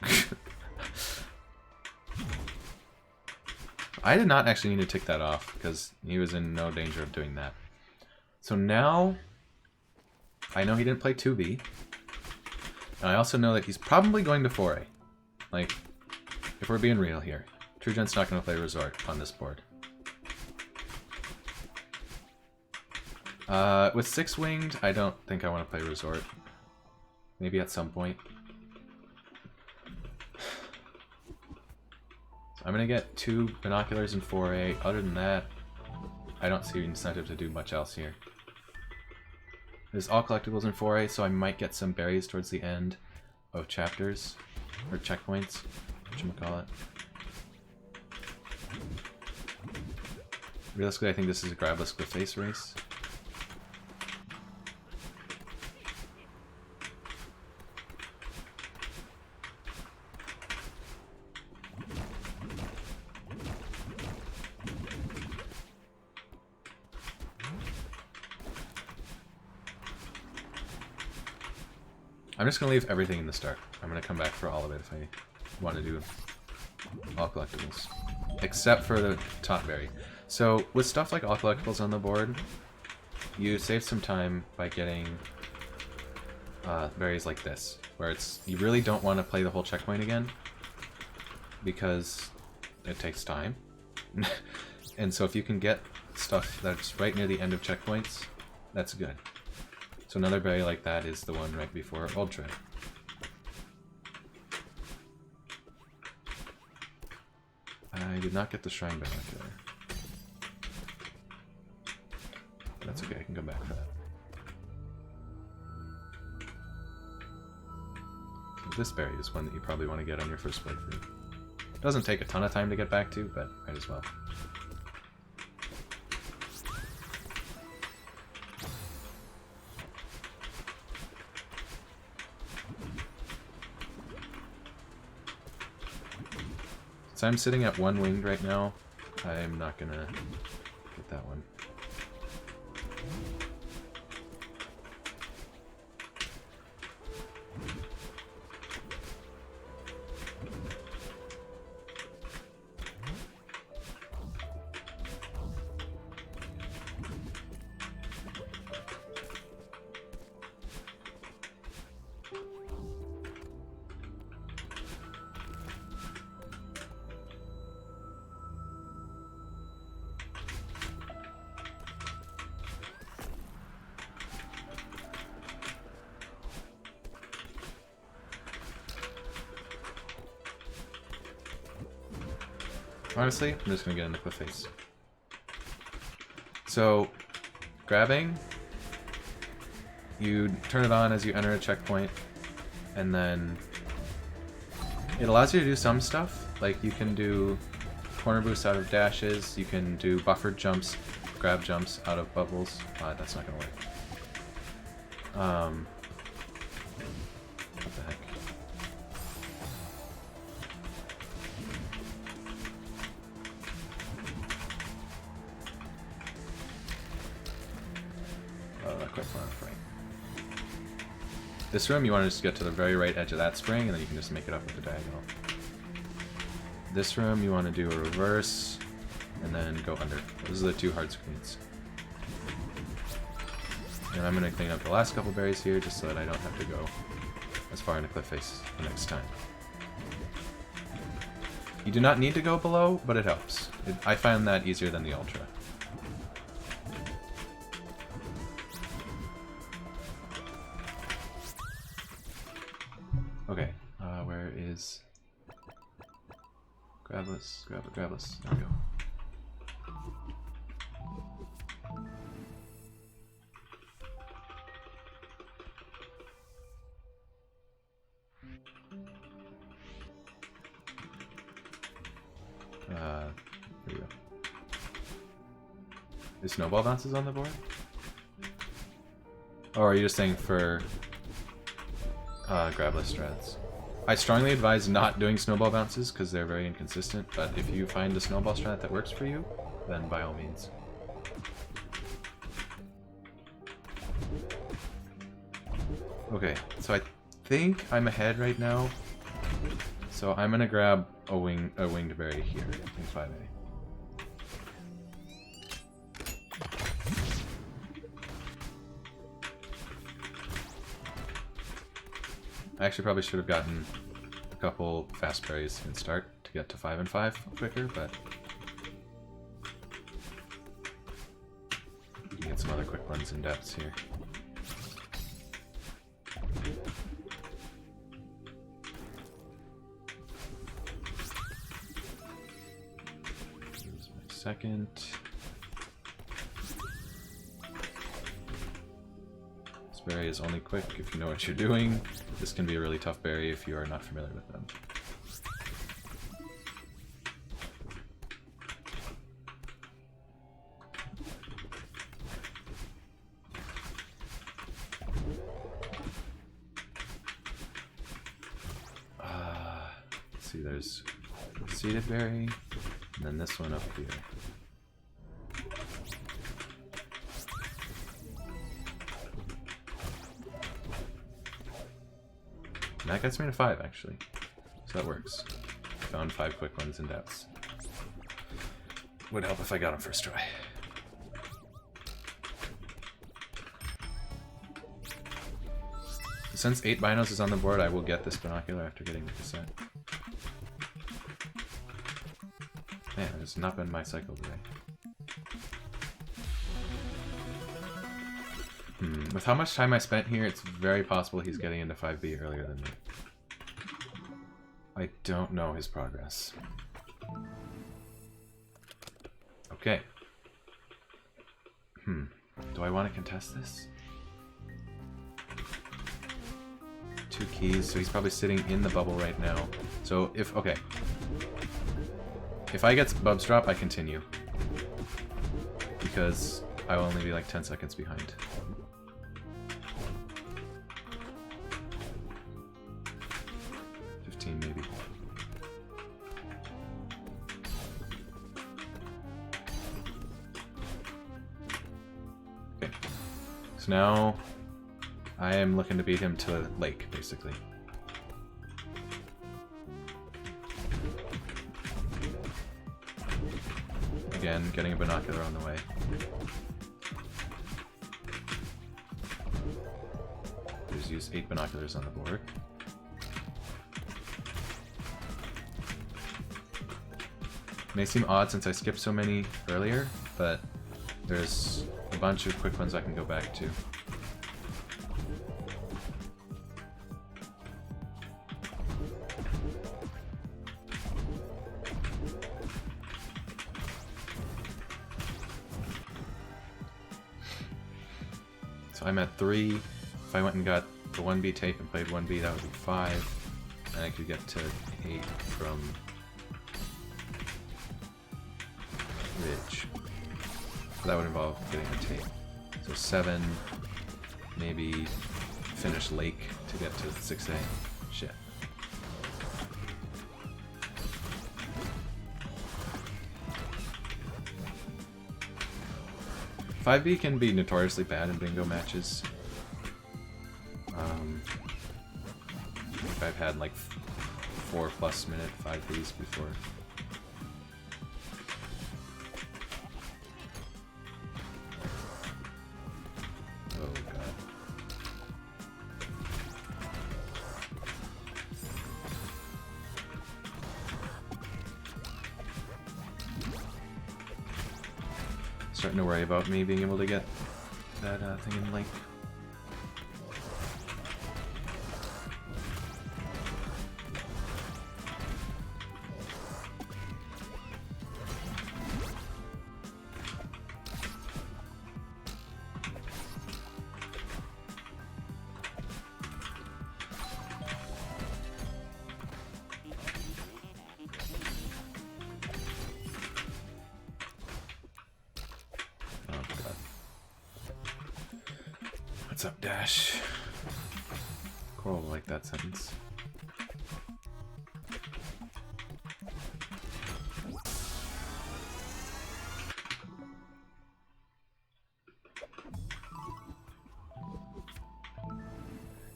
I did not actually need to tick that off, because he was in no danger of doing that. So now, I know he didn't play 2B, and I also know that he's probably going to 4A. Like, if we're being real here, TrueGent's not going to play Resort on this board. With 6-winged, I don't think I want to play Resort. Maybe at some point. I'm going to get 2 binoculars in 4A. Other than that, I don't see an incentive to do much else here. There's all collectibles in 4A, so I might get some berries towards the end of chapters, or checkpoints, whatchamacallit. Realistically, I think this is a grabless cliff face race. I'm just going to leave everything in the start. I'm going to come back for all of it if I want to do all collectibles. Except for the top berry. So, with stuff like all collectibles on the board, you save some time by getting berries like this. Where it's you really don't want to play the whole checkpoint again, because it takes time. And so if you can get stuff that's right near the end of checkpoints, that's good. So another berry like that is the one right before Ultra. I did not get the Shrine Binocular. That's okay, I can go back for that. So this berry is one that you probably want to get on your first playthrough. It doesn't take a ton of time to get back to, but might as well. So I'm sitting at 1 winged right now. I'm not gonna get that one. Honestly, I'm just going to get into cliff face. So, grabbing, you turn it on as you enter a checkpoint, and then it allows you to do some stuff. Like, you can do corner boosts out of dashes, you can do buffered jumps, grab jumps out of bubbles. That's not going to work. What the heck? Quite far enough, right. This room, you want to just get to the very right edge of that spring, and then you can just make it up with the diagonal. This room, you want to do a reverse, and then go under. Those are the 2 hard screens. And I'm going to clean up the last couple berries here, just so that I don't have to go as far into cliff face the next time. You do not need to go below, but it helps. I find that easier than the Ultra. Okay, where is Grabless? Grabless. There we go. Here we go. Is snowball bounces on the board? Or are you just saying for grabless strats? I strongly advise not doing snowball bounces because they're very inconsistent, but if you find a snowball strat that works for you, then by all means. Okay, so I think I'm ahead right now. So I'm gonna grab a winged berry here in 5A. I actually probably should have gotten a couple fast berries and start to get to 5 and 5 quicker, but we can get some other quick ones in depths here. Here's my second. This berry is only quick if you know what you're doing. This can be a really tough berry if you are not familiar with them. Let's see, there's seeded berry, and then this one up here. And that gets me to 5, actually. So that works. Found 5 quick ones in depths. Would help if I got them first try. Since 8 binos is on the board, I will get this binocular after getting the cassette. Man, it's not been my cycle today. With how much time I spent here, it's very possible he's getting into 5B earlier than me. I don't know his progress. Okay. Do I want to contest this? 2 keys, so he's probably sitting in the bubble right now. So if, okay. If I get Bubs Drop, I continue. Because I will only be like 10 seconds behind. Maybe. Okay. So now I am looking to beat him to Lake, basically. Again, getting a binocular on the way. Just use 8 binoculars on the board. May seem odd since I skipped so many earlier, but there's a bunch of quick ones I can go back to. So I'm at 3. If I went and got the 1B tape and played 1B, that would be 5. And I could get to 8 from Ridge. So that would involve getting a tape. So 7, maybe finish Lake to get to 6A. Shit. "5B can be notoriously bad in bingo matches. I think I've had like 4+ minute 5Bs before. Starting to worry about me being able to get that thing in Lake. What's up, Dash? Coral will like that sentence.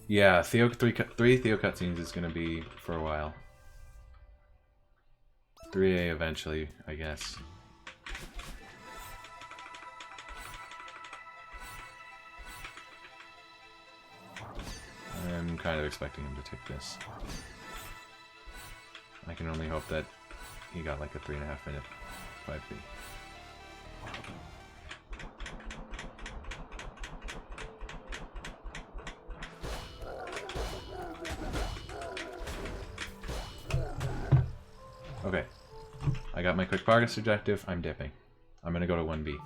Yeah, three Theo cutscenes is gonna be for a while. 3A eventually, I guess. I'm kind of expecting him to take this. I can only hope that he got like a 3.5 minute 5B. Okay, I got my quick progress objective. I'm dipping. I'm gonna go to 1B.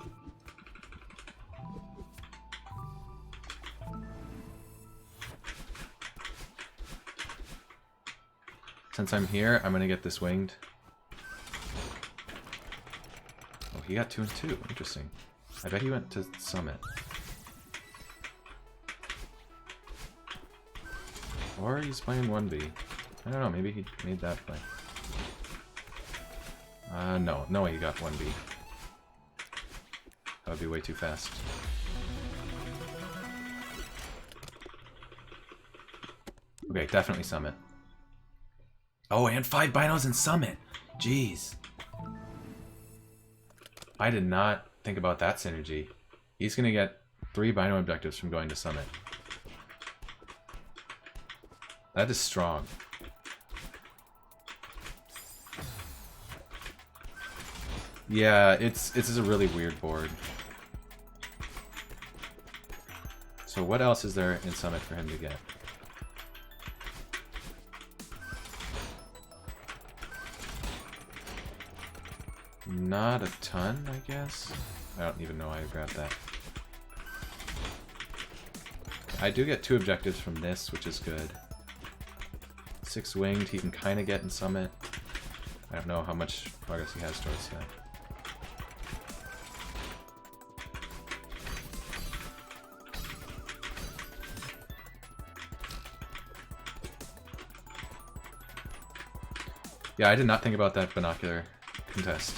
Since I'm here, I'm gonna get this winged. Oh, he got 2 and 2. Interesting. I bet he went to Summit. Or he's playing 1B. I don't know, maybe he made that play. No way he got 1B. That would be way too fast. Okay, definitely Summit. Oh, and 5 binos in Summit! Jeez. I did not think about that synergy. He's gonna get 3 bino objectives from going to Summit. That is strong. Yeah, it's a really weird board. So what else is there in Summit for him to get? Not a ton, I guess. I don't even know why I grabbed that. I do get 2 objectives from this, which is good. 6 winged, he can kind of get in Summit. I don't know how much progress he has towards that. Yeah, I did not think about that binocular contest.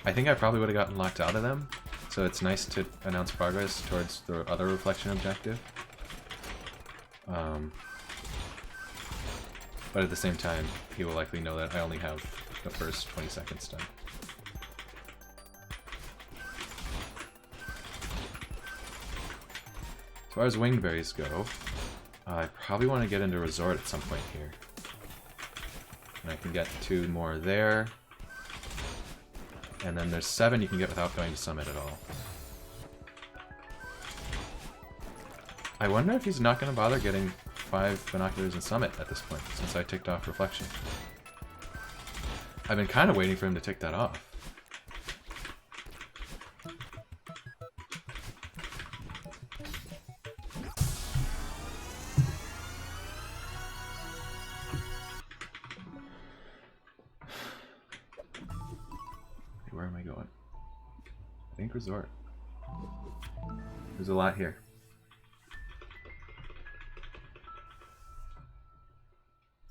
I think I probably would have gotten locked out of them, so it's nice to announce progress towards the other reflection objective. But at the same time, he will likely know that I only have the first 20 seconds done. As far as winged berries go, I probably want to get into Resort at some point here. And I can get 2 more there. And then there's 7 you can get without going to Summit at all. I wonder if he's not going to bother getting 5 binoculars in Summit at this point, since I ticked off Reflection. I've been kind of waiting for him to tick that off. Where am I going? I think Resort. There's a lot here.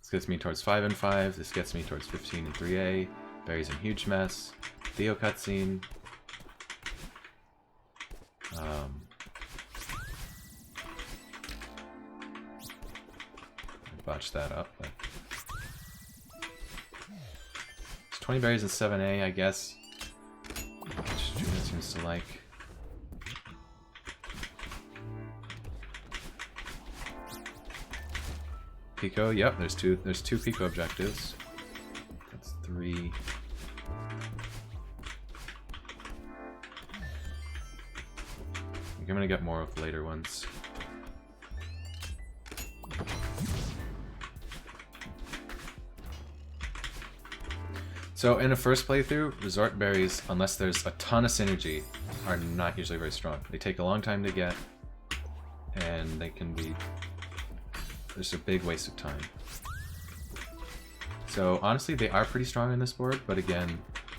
This gets me towards 5 and 5. This gets me towards 15 and 3A. Berry's in huge mess. Theo cutscene. I botched that up, but it's 20 berries in 7A, I guess. Which Julian seems to like. Pico, yep, there's two Pico objectives. That's 3. I'm gonna get more of the later ones. So in a first playthrough, Resort berries, unless there's a ton of synergy, are not usually very strong. They take a long time to get, and they can be just a big waste of time. So honestly, they are pretty strong on this board, but again,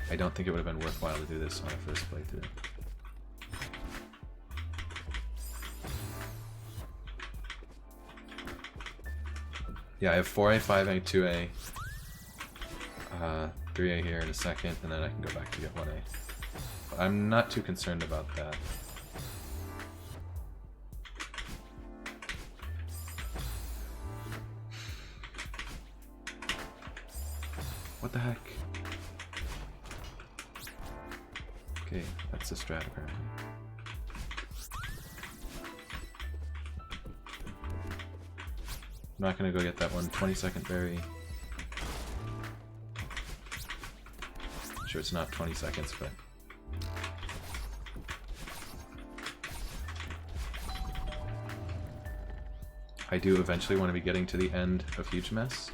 I don't think it would have been worthwhile to do this on a first playthrough. Yeah, I have 4A, 5A, 2A, 3A here in a second, and then I can go back to get 1A. But I'm not too concerned about that. What the heck? Okay, that's the strat apparently. I'm not gonna go get that 20-second berry. I'm sure it's not 20 seconds, but... I do eventually want to be getting to the end of Huge Mess.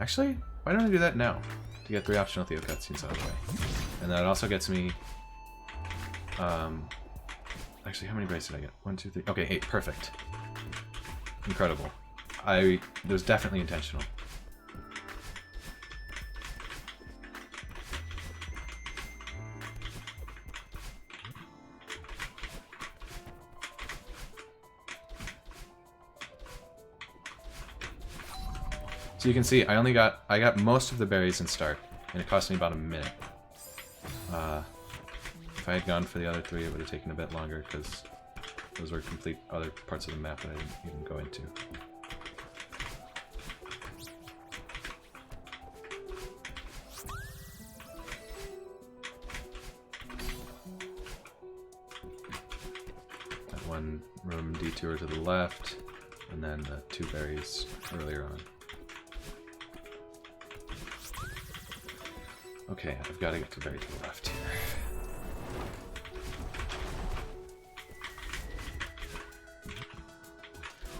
Actually, why don't I do that now? To get 3 optional Theo cutscenes out of the way. And that also gets me... actually, how many berries did I get? 1, 2, 3... Okay, 8. Perfect. Incredible. That was definitely intentional. So you can see, I got most of the berries in start, and it cost me about a minute. If I had gone for the other 3, it would have taken a bit longer, because those were complete other parts of the map that I didn't even go into. That 1 room detour to the left, and then the 2 berries earlier on. Okay, I've got to get to berry to the left here.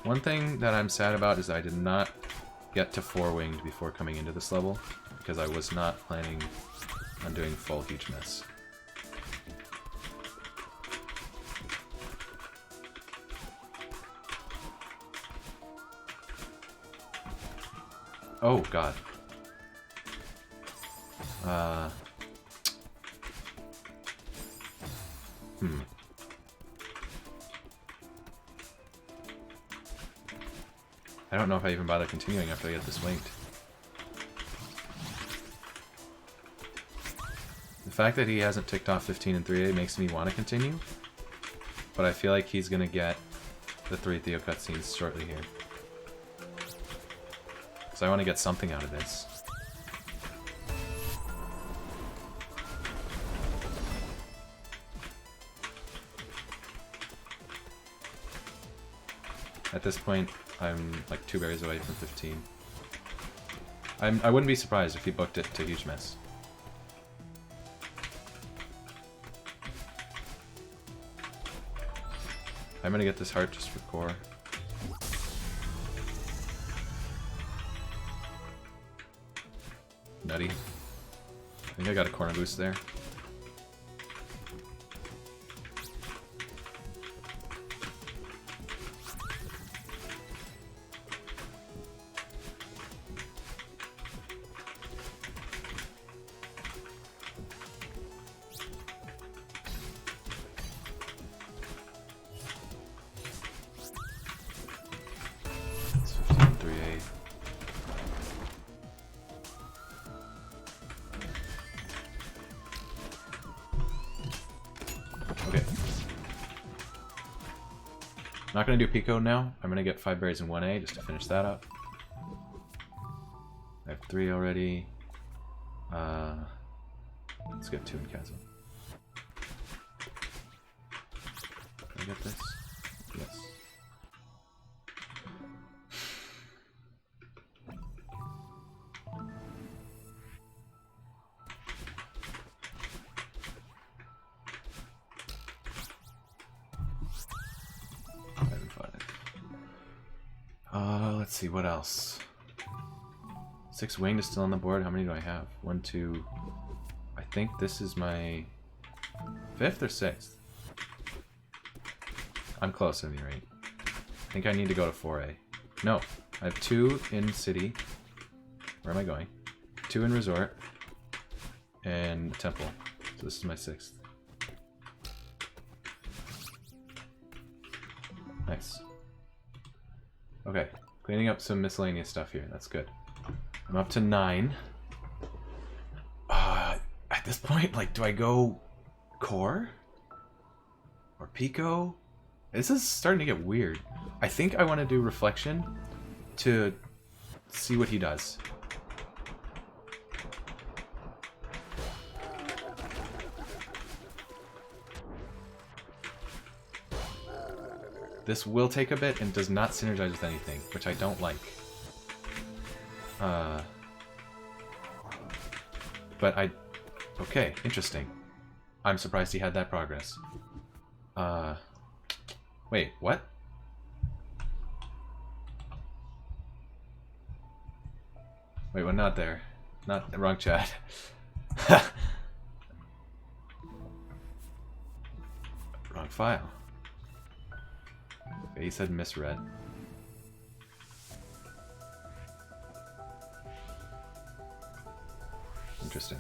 One thing that I'm sad about is that I did not get to 4-winged before coming into this level, because I was not planning on doing full Huge Mess. Oh god. I don't know if I even bother continuing after I get this winged. The fact that he hasn't ticked off 15 and 3A makes me want to continue, but I feel like he's gonna get the 3 Theo cutscenes shortly here. Because I want to get something out of this. At this point, I'm like 2 berries away from 15. I wouldn't be surprised if he booked it to Huge Mess. I'm gonna get this heart just for core. Nutty. I think I got a corner boost there. Not gonna do Pico now. I'm gonna get 5 berries in 1A just to finish that up. I have 3 already. Let's get 2 in Chasm. Can I get this? Yes. Let's see, what else? 6 winged is still on the board. How many do I have? 1, 2... I think this is my 5th or 6th. I'm close at any rate. I think I need to go to 4A. No, I have 2 in City. Where am I going? 2 in Resort. And Temple. So this is my 6th. Nice. Okay, cleaning up some miscellaneous stuff here. That's good. I'm up to 9. At this point, like, do I go core? Or Pico? This is starting to get weird. I think I want to do reflection to see what he does. This will take a bit and does not synergize with anything, which I don't like. But I... Okay, interesting. I'm surprised he had that progress. Wait, what? Wait, we're not there. Not the wrong chat. Wrong file. Okay, he said misread. Interesting.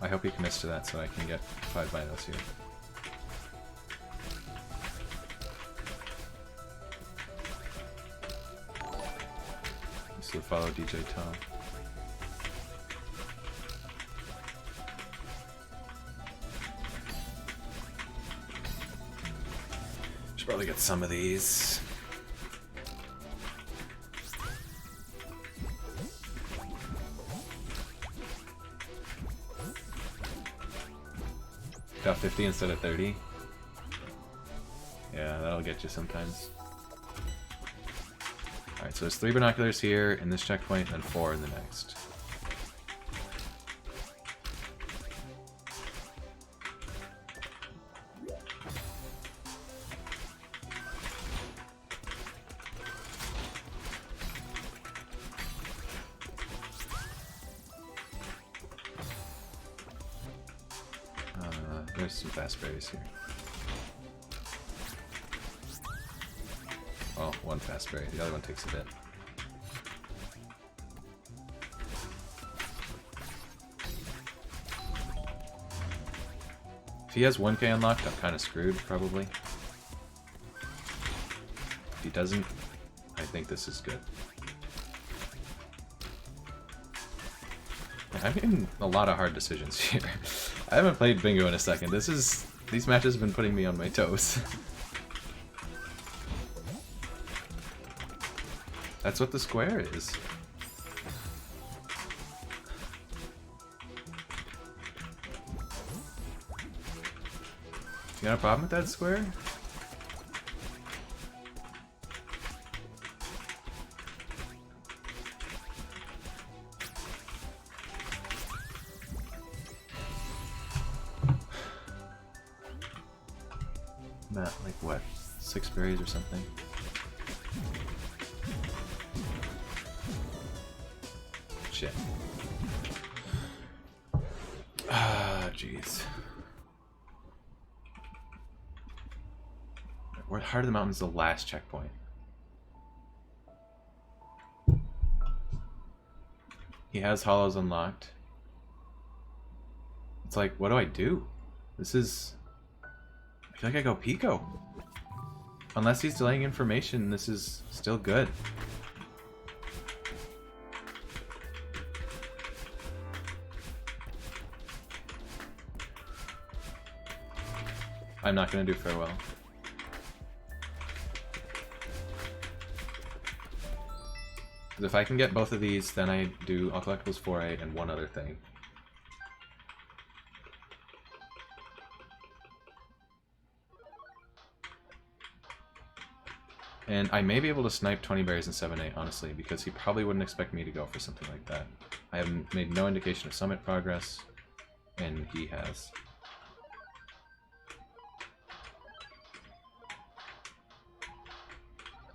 I hope he commits to that so I can get 5 binos here. So follow DJ Tom. Should probably get some of these. Got 50 instead of 30. Yeah, that'll get you sometimes. Alright, so there's 3 binoculars here in this checkpoint and 4 in the next. There's some fast berries here. Oh, 1 fast berry. The other one takes a bit. If he has 1k unlocked, I'm kind of screwed, probably. If he doesn't, I think this is good. I'm making a lot of hard decisions here. I haven't played bingo in a second. These matches have been putting me on my toes. That's what the square is. You got a problem with that square? Not like what? 6 berries or something? Shit. Ah, jeez. We're Heart of the Mountain's the last checkpoint. He has hollows unlocked. It's like, what do I do? This is... I feel like I go Pico. Unless he's delaying information, this is still good. I'm not going to do farewell. If I can get both of these, then I do All Collectibles 4A and one other thing. And I may be able to snipe 20 berries in 7A, honestly, because he probably wouldn't expect me to go for something like that. I have made no indication of summit progress, and he has.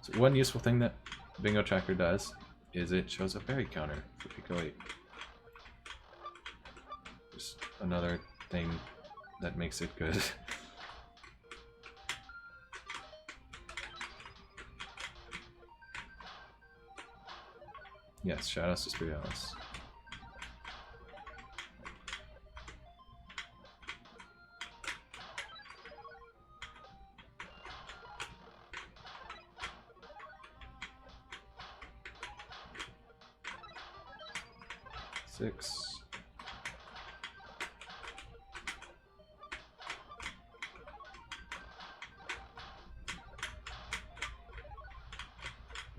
So one useful thing that Bingo Tracker does is it shows a berry counter for Pico 8. Just another thing that makes it good. Yes, shoutouts to Spirit Alice. 6.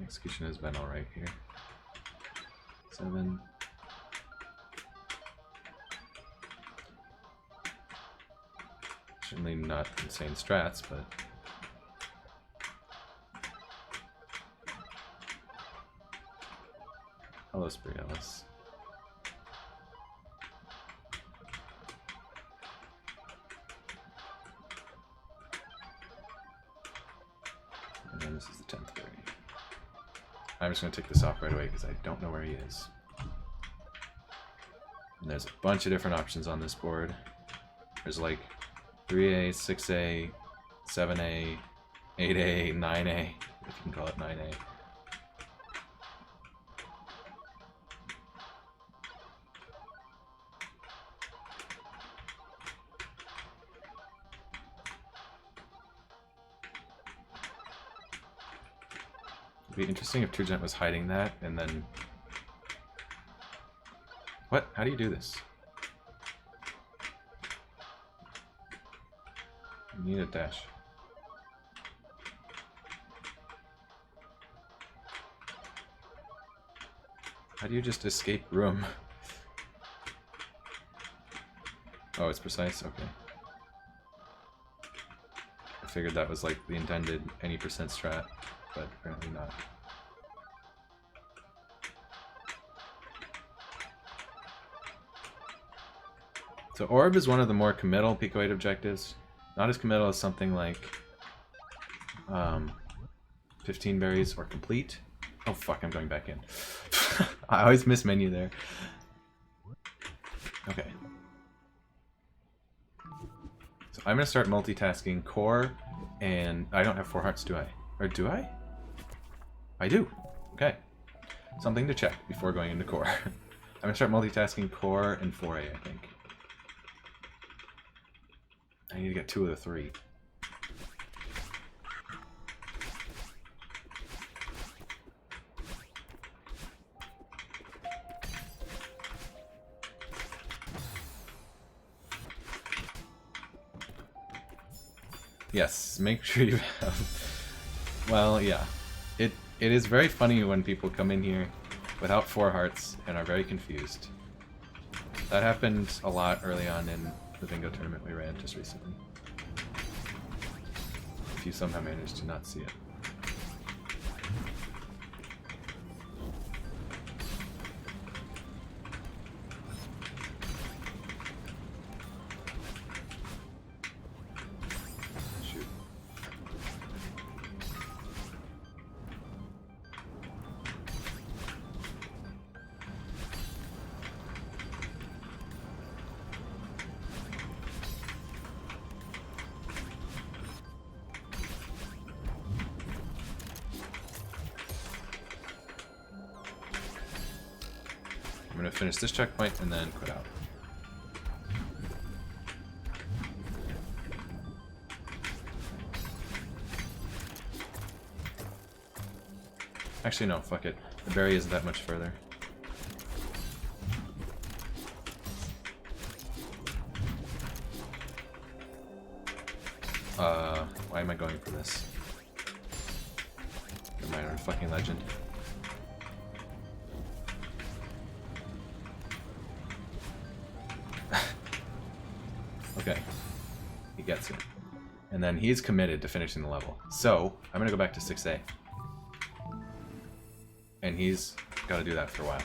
Execution has been alright here. 7. Certainly not insane strats, but hello, Sprielis. And then this is the 10th berry. I'm just going to take this off right away because I don't know where he is. And there's a bunch of different options on this board. There's like 3A, 6A, 7A, 8A, 9A, if you can call it 9A. It'd be interesting if Turgent was hiding that and then... What? How do you do this? You need a dash. How do you just escape room? Oh, it's precise? Okay. I figured that was like the intended any percent strat, but apparently not. So Orb is one of the more committal Pico 8 objectives. Not as committal as something like 15 berries or complete. Oh fuck, I'm going back in. I always miss menu there. Okay. So I'm gonna start multitasking core, and I don't have 4 hearts, do I? Or do I? I do. Okay. Something to check before going into core. I'm gonna start multitasking core and 4A, I think. I need to get 2 of the 3. Yes, make sure you have... Well, yeah. It is very funny when people come in here without 4 hearts and are very confused. That happened a lot early on in the bingo tournament we ran just recently. If you somehow managed to not see it. Shoot. I'm going to finish this checkpoint and then quit out. Actually, no, fuck it. The berry isn't that much further. Why am I going for this? You're my own fucking legend. Okay, he gets it. And then he's committed to finishing the level. So, I'm gonna go back to 6A. And he's gotta do that for a while.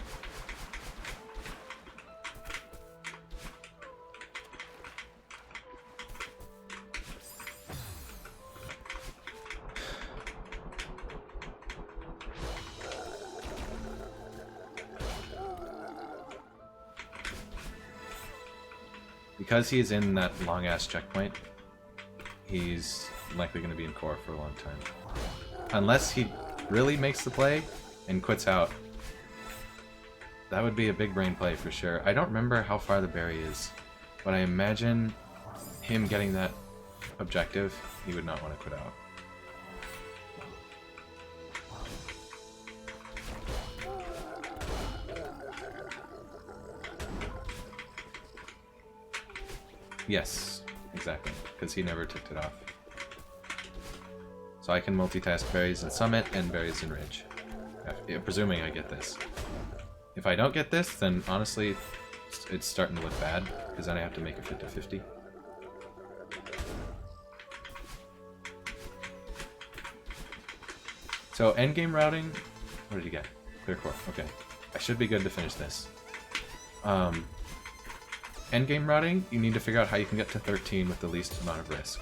Because he's in that long-ass checkpoint, he's likely going to be in core for a long time. Unless he really makes the play and quits out. That would be a big brain play for sure. I don't remember how far the berry is, but I imagine him getting that objective, he would not want to quit out. Yes, exactly, because he never ticked it off. So I can multitask berries and summit and berries and ridge. Presuming I get this. If I don't get this, then honestly, it's starting to look bad, because then I have to make a 50-50. So endgame routing, what did you get? Clear core, okay. I should be good to finish this. Endgame routing, you need to figure out how you can get to 13 with the least amount of risk.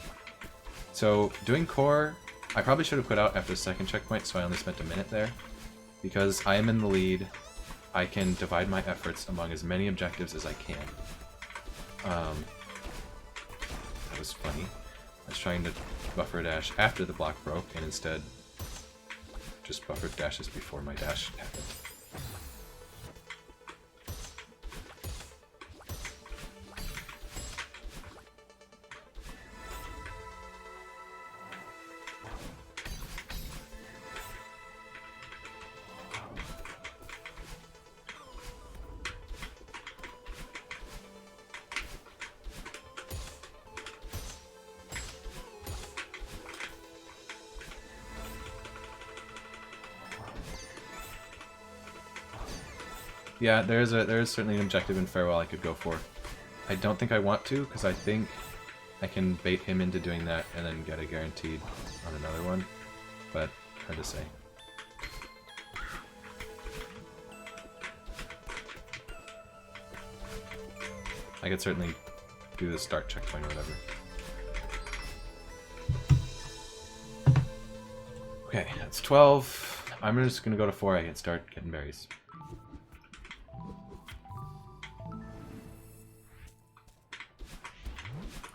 So doing core, I probably should have put out after the second checkpoint, so I only spent a minute there. Because I am in the lead, I can divide my efforts among as many objectives as I can. That was funny. I was trying to buffer dash after the block broke, and instead just buffered dashes before my dash happened. Yeah, there is certainly an objective in Farewell I could go for. I don't think I want to, because I think I can bait him into doing that and then get a guaranteed on another one, but hard to say. I could certainly do the start checkpoint or whatever. Okay, that's 12. I'm just gonna go to 4A and start getting berries.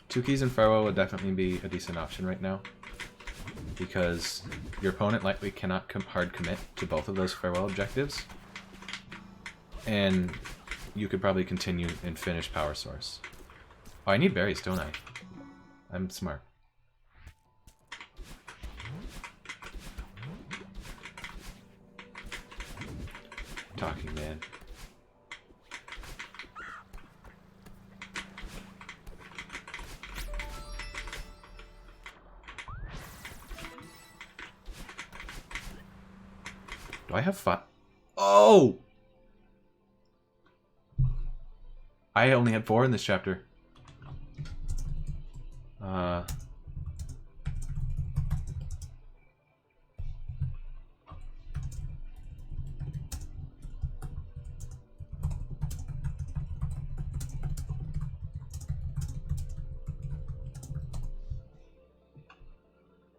Two keys in Farewell would definitely be a decent option right now, because your opponent likely cannot hard commit to both of those Farewell objectives, and you could probably continue and finish Power Source. Oh, I need berries, don't I? I'm smart. Talking man. Do I have 5? Oh! I only had 4 in this chapter.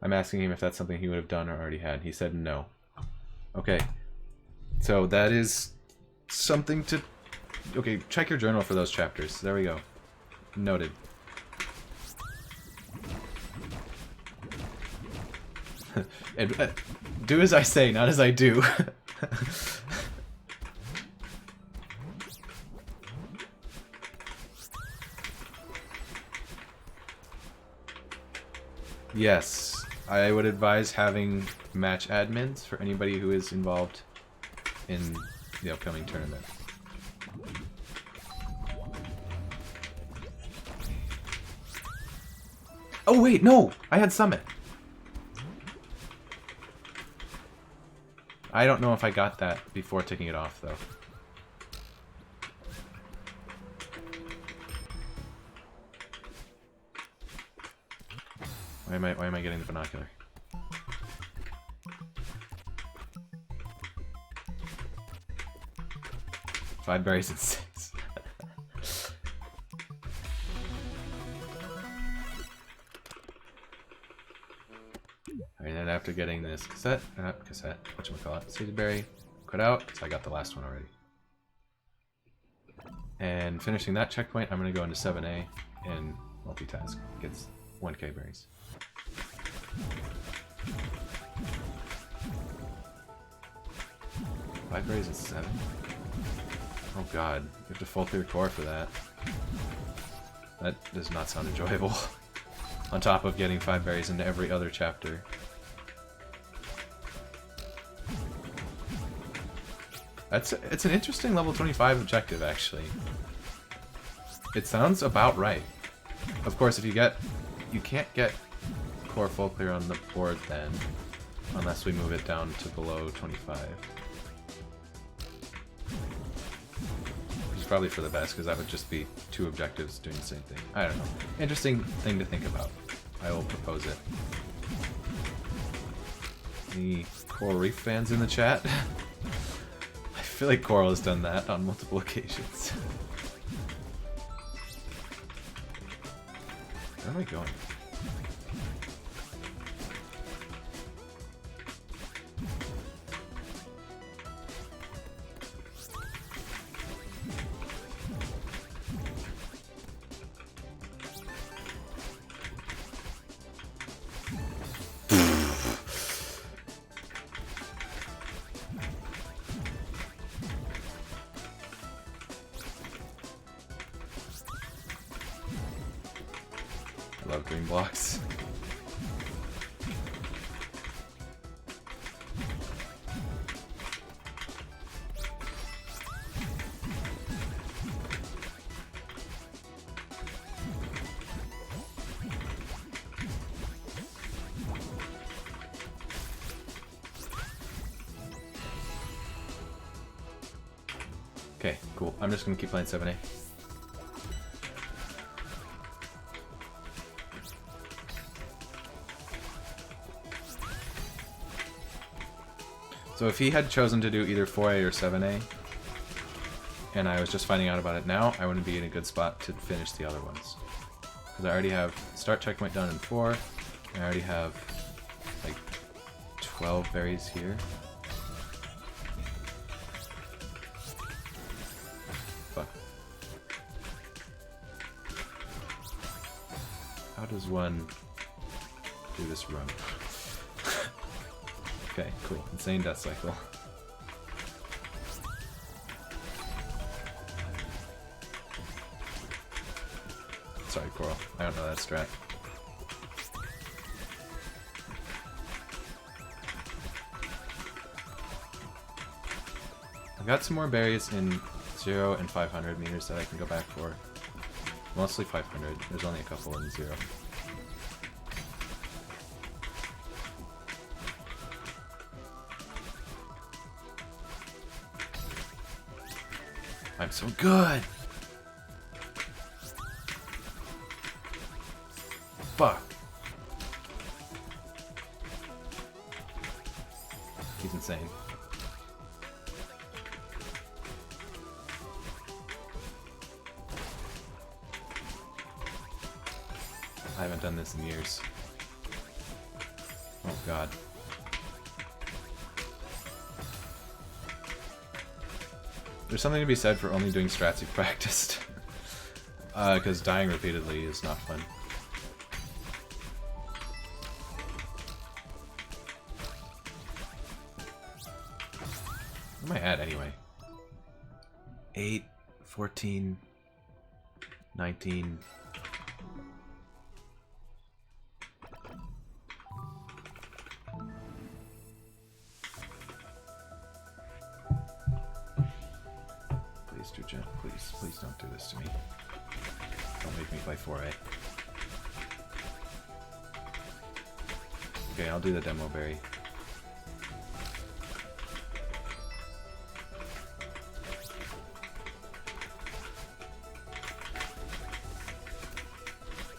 I'm asking him if that's something he would have done or already had. He said no. Okay, so that is something to... Okay, check your journal for those chapters. There we go. Noted. And, do as I say, not as I do. Yes, I would advise having match admins for anybody who is involved in the upcoming tournament. Oh wait, no! I had Summit! I don't know if I got that before taking it off, though. Why am I getting the binocular? Five berries and 6. Alright, then after getting this whatchamacallit, seeded berry, cut out, so I got the last one already. And finishing that checkpoint, I'm going to go into 7A and multitask. Gets 1k berries. Five berries and 7. Oh god, you have to full through core for that. That does not sound enjoyable. On top of getting 5 berries into every other chapter. It's an interesting level 25 objective, actually. It sounds about right. Of course, if you can't get core full clear on the board then, unless we move it down to below 25. Which is probably for the best, because that would just be 2 objectives doing the same thing. I don't know. Interesting thing to think about. I will propose it. Any Coral Reef fans in the chat? I feel like Coral has done that on multiple occasions. Where am I going? I love green blocks. Okay, cool. I'm just gonna keep playing 7A. So if he had chosen to do either 4A or 7A, and I was just finding out about it now, I wouldn't be in a good spot to finish the other ones. Because I already have start checkpoint done in 4, and I already have like 12 berries here. Fuck. How does one do this run? Okay, cool. Insane death cycle. Sorry, Coral. I don't know that strat. I've got some more berries in 0 and 500 meters that I can go back for. Mostly 500. There's only a couple in 0. I'm so good! Fuck. He's insane. I haven't done this in years. Oh god. There's something to be said for only doing strats you've practiced. Because dying repeatedly is not fun. Where am I at anyway? 8, 14, 19... Please don't do this to me. Don't make me play 4A. Okay, I'll do the demo berry.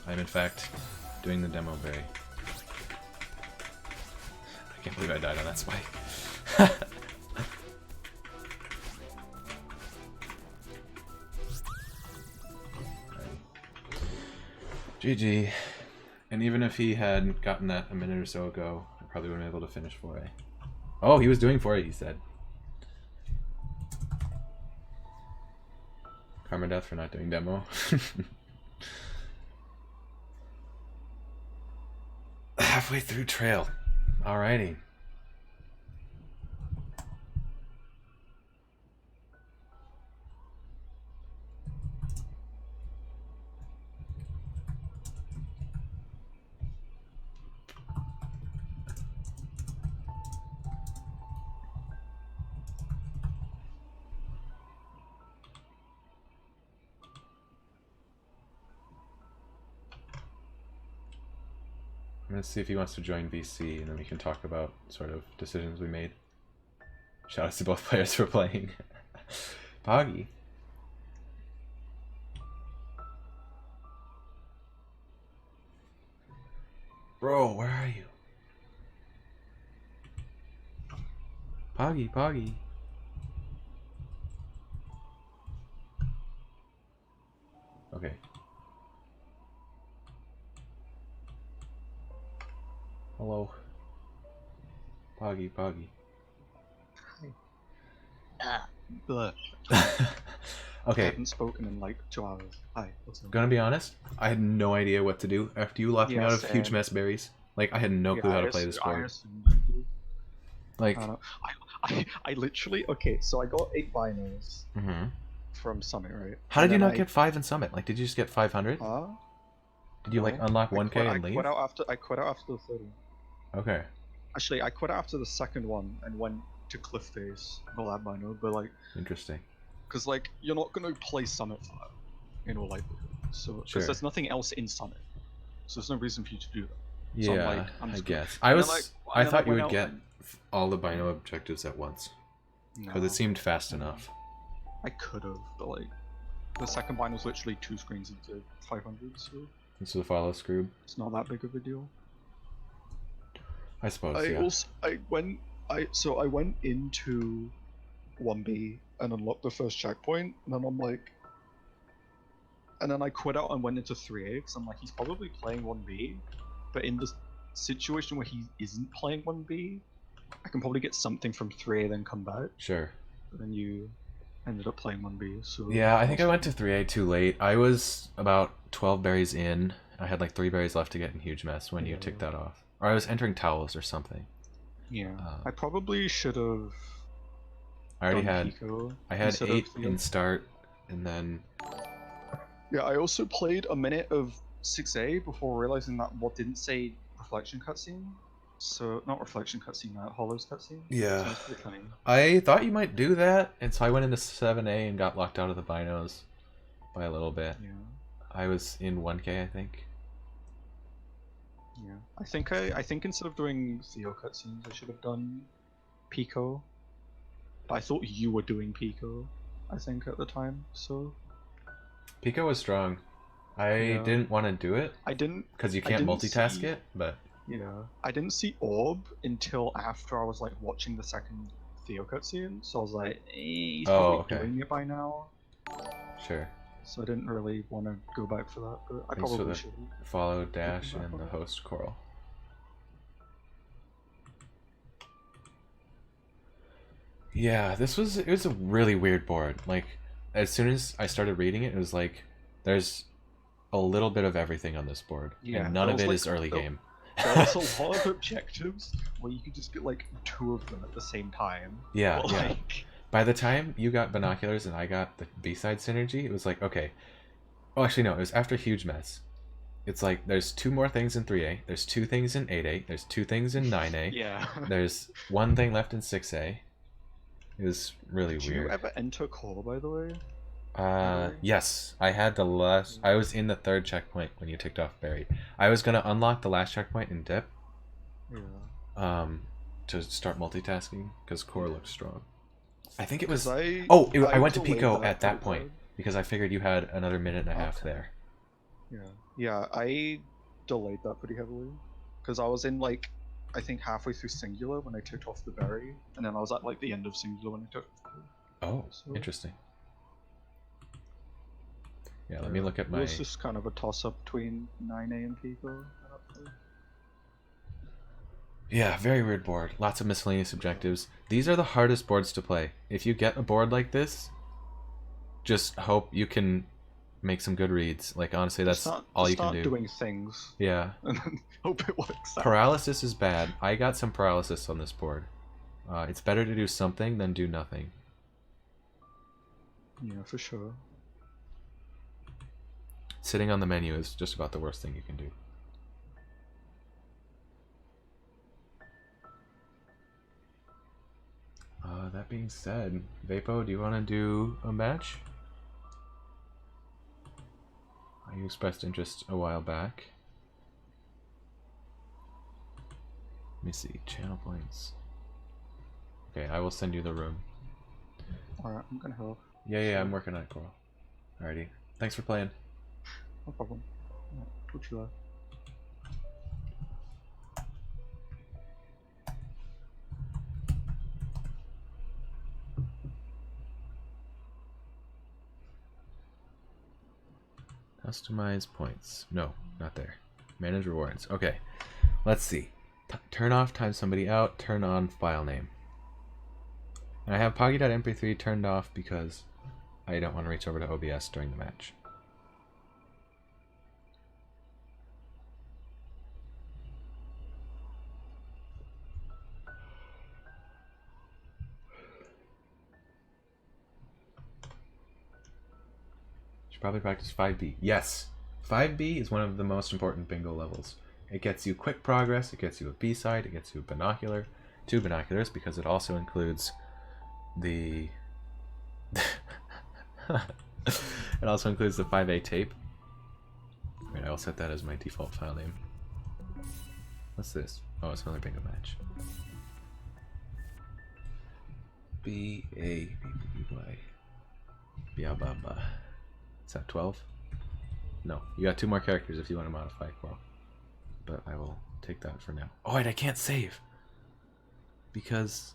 I'm in fact doing the demo berry. I can't believe I died on that spike. GG. And even if he had gotten that a minute or so ago, I probably wouldn't be able to finish 4A. Oh, he was doing 4A, he said. Karma death for not doing demo. Halfway through trail. Alrighty. I'm gonna see if he wants to join VC, and then we can talk about sort of decisions we made. Shout out to both players for playing. Poggy. Bro, where are you? Poggy, Poggy. Okay. Hello. Poggy, Poggy. Hi. Okay. I haven't spoken in like 2 hours. Hi, what's up? Gonna be honest, I had no idea what to do after you locked me out of huge mess berries. Like, I had no clue how to play this board. Like, I literally, okay, so I got 8 binos from Summit, right? How did you not get 5 in Summit? Like, did you just get 500? Did you like unlock 1K and leave? I quit out after the third one. Okay. Actually, I quit out after the second one and went to Cliff Face, not that bino, but like. Interesting. Because like you're not gonna play Summit for that, in all likelihood. So because there's nothing else in Summit, so there's no reason for you to do that. Yeah, so I guess. I thought you would get all the bino objectives at once, because it seemed fast enough. I could have, but like the second bino was literally 2 screens into 500, so. Into the follow screwed. It's not that big of a deal. I suppose. I went into 1B and unlocked the first checkpoint, and then I'm like, and then I quit out and went into 3A because I'm like, he's probably playing 1B, but in the situation where he isn't playing 1B, I can probably get something from 3A then come back. Sure. But then you ended up playing 1B, so. Yeah, I think I went to 3A too late. I was about 12 berries in. I had like 3 berries left to get in huge mess when you ticked that off. Or I was entering towels or something. Yeah, I probably should have. I already had. I had 8 in start, and then. Yeah, I also played a minute of 6A before realizing that what didn't say reflection cutscene. So not reflection cutscene, Hollows cutscene. Yeah. So that's pretty funny. I thought you might do that, and so I went into 7A and got locked out of the binos by a little bit. Yeah. I was in 1K, I think. Yeah, I think instead of doing Theo cutscenes, I should have done Pico. But I thought you were doing Pico, I think, at the time, so. Pico was strong. I didn't want to do it. I didn't. Because you can't multitask it, but. Yeah. I didn't see Orb until after I was like watching the second Theo cutscene, so I was like, he's probably doing it by now. Sure. So I didn't really want to go back for that, but I probably should. Follow dash and the host coral. Yeah, it was a really weird board. Like, as soon as I started reading it, it was like, there's a little bit of everything on this board, and none of it is early game. There was a lot of objectives where you could just get like 2 of them at the same time. Yeah, yeah. By the time you got binoculars and I got the B-side synergy, it was like, okay. Oh, actually, no, it was after Huge Mess. It's like, there's 2 more things in 3A, there's 2 things in 8A, there's 2 things in 9A, yeah. There's 1 thing left in 6A. It was really weird. Did you ever enter core, by the way? Yes. I had the last... I was in the 3rd checkpoint when you ticked off Barry. I was gonna unlock the last checkpoint in dip. Yeah. To start multitasking, because core looked strong. I think it was... I went to Pico at that point, because I figured you had another minute and a half there. Yeah. Yeah, I delayed that pretty heavily. Because I was in, like, I think halfway through Singular when I took off the berry, and then I was at, like, the end of Singular when I took off the berry. Oh, so... interesting. Yeah, let me look at my... It was just kind of a toss-up between 9A and Pico. Yeah, very weird board. Lots of miscellaneous objectives. These are the hardest boards to play. If you get a board like this, just hope you can make some good reads. Like, honestly, that's all you can do. Start doing things. Yeah. And then hope it works out. Paralysis is bad. I got some paralysis on this board. It's better to do something than do nothing. Yeah, for sure. Sitting on the menu is just about the worst thing you can do. That being said, Vapo, do you want to do a match? You expressed interest a while back. me see. Channel points. Okay, I will send you the room. Alright, I'm gonna help. Yeah, I'm working on it, Coral. Alrighty. Thanks for playing. No problem. Alright, put you there. Customize points. No, not there. Manage rewards. Okay, let's see. Turn off time somebody out. Turn on file name. And I have Poggy.mp3 turned off because I don't want to reach over to OBS during the match. Should probably practice 5B. Yes! 5B is one of the most important bingo levels. It gets you quick progress, it gets you a B-side, it gets you a binocular, 2 binoculars, because it also includes the... it also includes the 5A tape. Right, I'll set that as my default file name. What's this? Oh, it's another bingo match. B-A-B-B-Y. Biababa. Is that 12? No. You got 2 more characters if you want to modify Coral. But I will take that for now. Oh, wait, I can't save! Because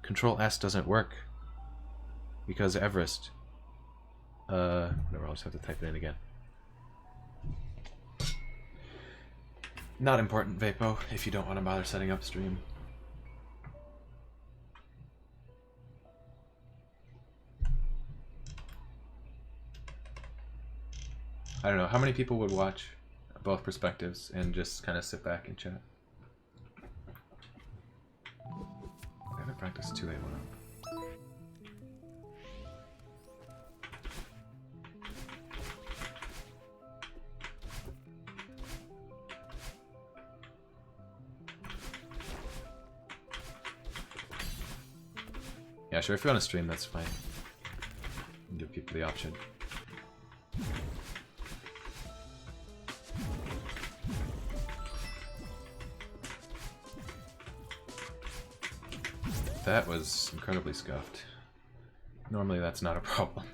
Control S doesn't work. Because Everest. Whatever, I'll just have to type it in again. Not important, Vapo, if you don't want to bother setting up stream. I don't know, how many people would watch both perspectives and just kind of sit back and chat? I haven't practiced 2A1 up. Yeah, sure, if you want to stream, that's fine. Give people the option. That was incredibly scuffed. Normally that's not a problem.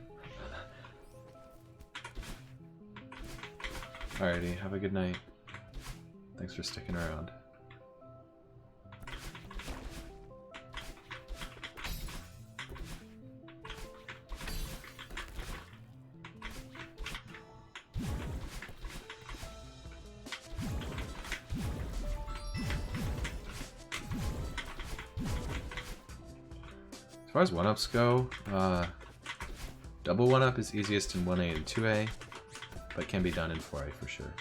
Alrighty, have a good night. Thanks for sticking around. As far as 1-ups go, double 1-up is easiest in 1A and 2A, but can be done in 4A for sure.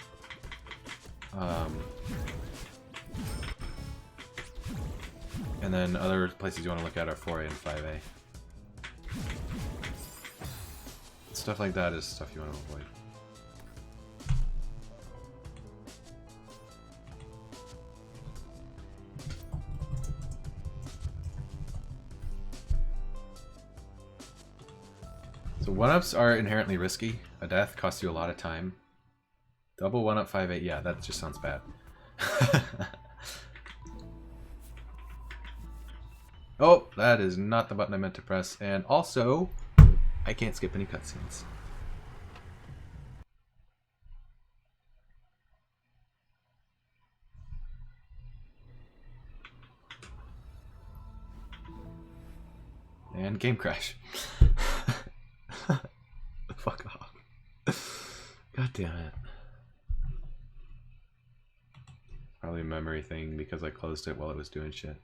And then other places you want to look at are 4A and 5A. Stuff like that is stuff you want to avoid. So 1-ups are inherently risky. A death costs you a lot of time. Double 1-up 5-8, yeah, that just sounds bad. Oh, that is not the button I meant to press. And also, I can't skip any cutscenes. And game crash. Fuck off. God damn it. Probably a memory thing because I closed it while it was doing shit.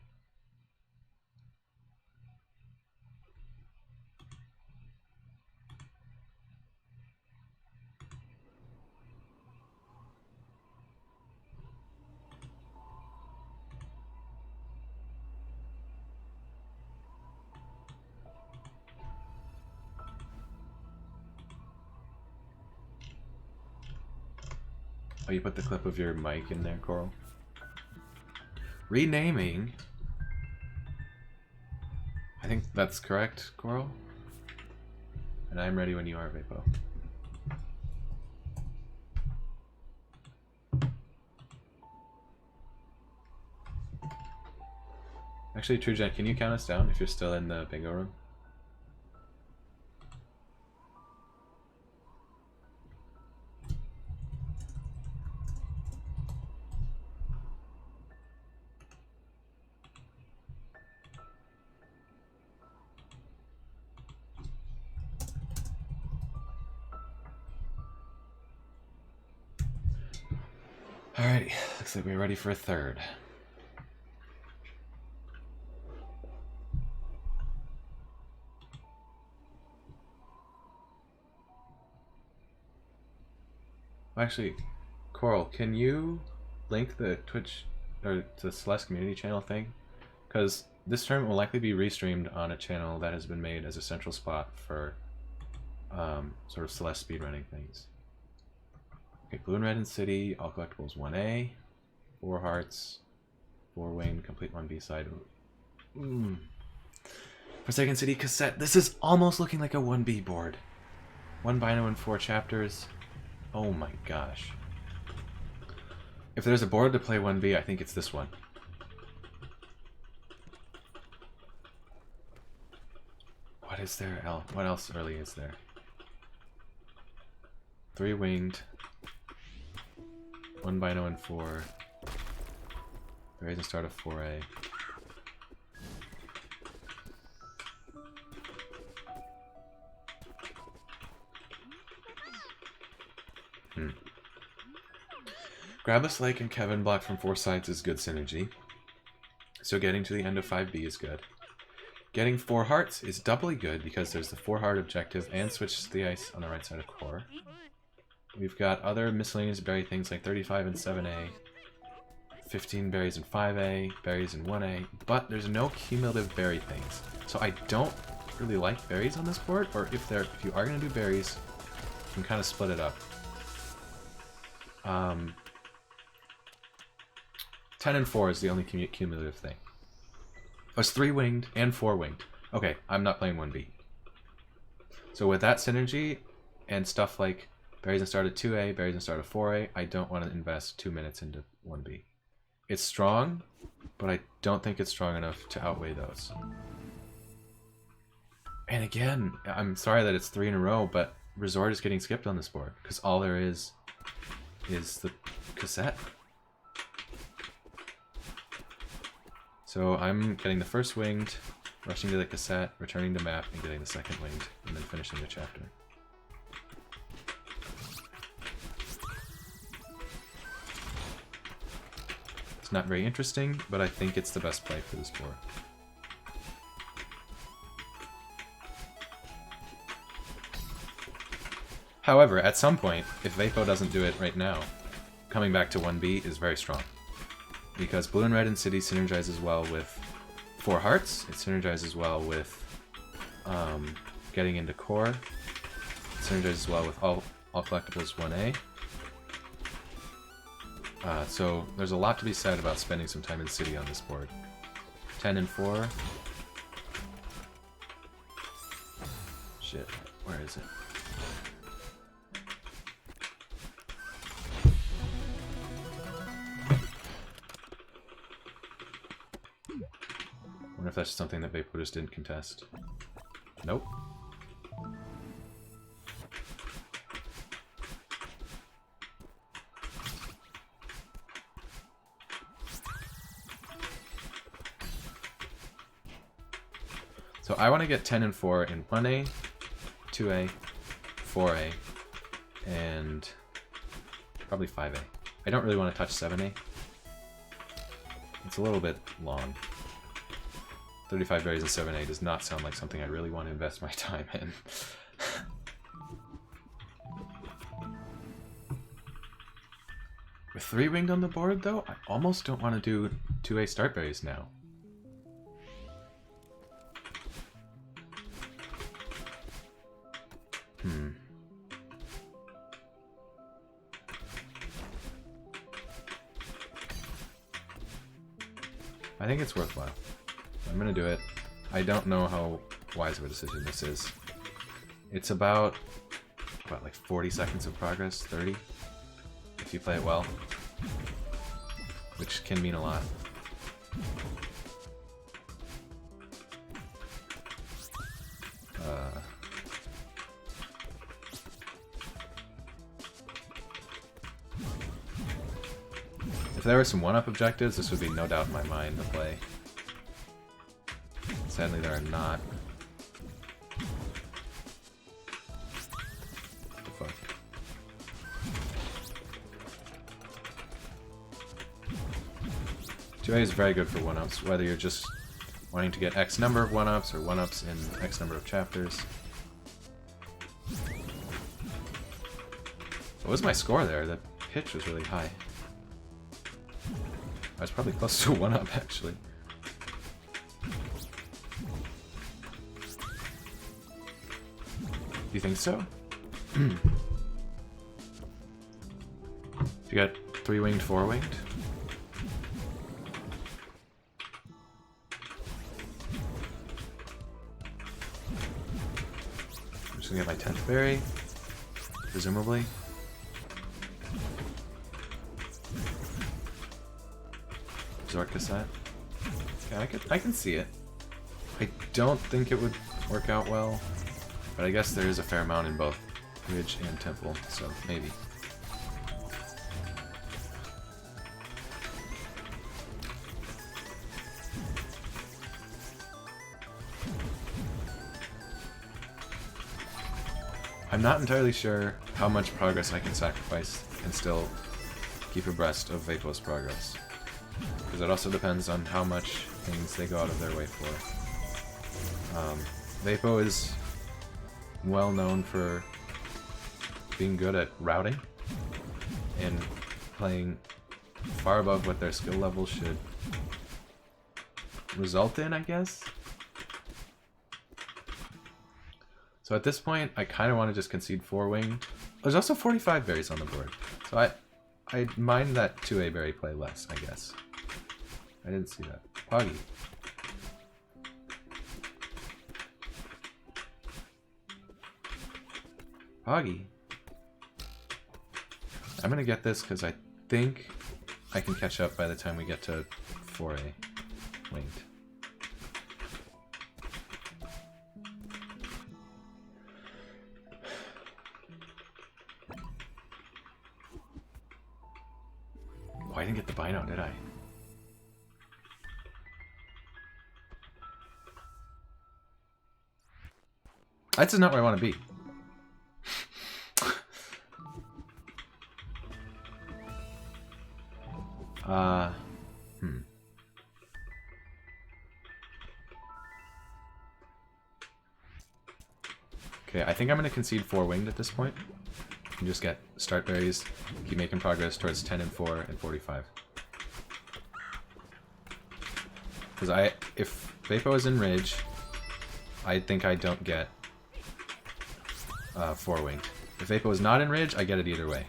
Oh, you put the clip of your mic in there, Coral? Renaming? I think that's correct, Coral. And I'm ready when you are, Vapo. Actually, TrueGen, can you count us down if you're still in the bingo room? Alrighty, looks like we're ready for a third. Actually, Coral, can you link the Twitch or the Celeste community channel thing? Because this tournament will likely be restreamed on a channel that has been made as a central spot for sort of Celeste speedrunning things. Okay, Blue and Red in City, all collectibles 1A, 4 hearts, 4 wing, complete 1B side. Forsaken City cassette. This is almost looking like a 1B board. 1 Bino and 4 chapters. Oh my gosh. If there's a board to play 1B, I think it's this one. What is there? What else early is there? 3 winged. 1 Bino and 4. There is a start of 4A. Grabus Lake and Kevin block from 4 sides is good synergy. So getting to the end of 5B is good. Getting 4 hearts is doubly good because there's the 4 heart objective and switch the ice on the right side of core. We've got other miscellaneous berry things like 35 and 7A, 15 berries in 5A, berries in 1A, but there's no cumulative berry things. So I don't really like berries on this board, or if you are going to do berries, you can kind of split it up. 10 and 4 is the only cumulative thing. Oh, it's 3 winged and 4 winged. Okay, I'm not playing 1B. So with that synergy and stuff like berries and start at 2A, berries and start at 4A, I don't want to invest 2 minutes into 1B. It's strong, but I don't think it's strong enough to outweigh those. And again, I'm sorry that it's 3 in a row, but Resort is getting skipped on this board because all there is the cassette. So I'm getting the first winged, rushing to the cassette, returning to map, and getting the second winged, and then finishing the chapter. It's not very interesting, but I think it's the best play for this board. However, at some point, if Vapo doesn't do it right now, coming back to 1B is very strong. Because Blue and Red in City synergizes well with 4 hearts, it synergizes well with getting into core, it synergizes well with all collectibles 1A. So there's a lot to be said about spending some time in City on this board. 10 and 4. Shit, where is it? I wonder if that's something that Vapo just didn't contest. Nope. So I want to get 10 and 4 in 1A, 2A, 4A, and probably 5A. I don't really want to touch 7A. It's a little bit long. 35 berries in 7A does not sound like something I really want to invest my time in. With 3 winged on the board, though, I almost don't want to do 2A start berries now. I think it's worthwhile. I'm gonna do it. I don't know how wise of a decision this is. It's about like 40 seconds of progress, 30, if you play it well, which can mean a lot. If there were some one-up objectives, this would be no doubt in my mind to play. Sadly, there are not. What the fuck? Two A is very good for one-ups, whether you're just wanting to get X number of one-ups or one-ups in X number of chapters. What was my score there? The pitch was really high. I was probably close to a one-up, actually. You think so? You got 3-winged, 4-winged? I'm just gonna get my 10th berry, presumably. Resort cassette. Yeah, I can see it. I don't think it would work out well, but I guess there is a fair amount in both Ridge and Temple, so maybe. I'm not entirely sure how much progress I can sacrifice and still keep abreast of Vapo's progress. Because it also depends on how much things they go out of their way for. Vapo is well known for being good at routing and playing far above what their skill level should result in, I guess. So at this point, I kind of want to just concede 4-winged. There's also 45 berries on the board, so I mind that 2A berry play less, I guess. I didn't see that. Poggy. Poggy. I'm gonna get this because I think I can catch up by the time we get to 4A winged. Oh, I didn't get the Bino, did I? That's just not where I want to be. Okay, I think I'm going to concede 4-winged at this point. And just get start berries, keep making progress towards 10 and 4 and 45. Because if Vapo is in Ridge, I think I don't get 4-winged. If Vapo is not in Ridge, I get it either way.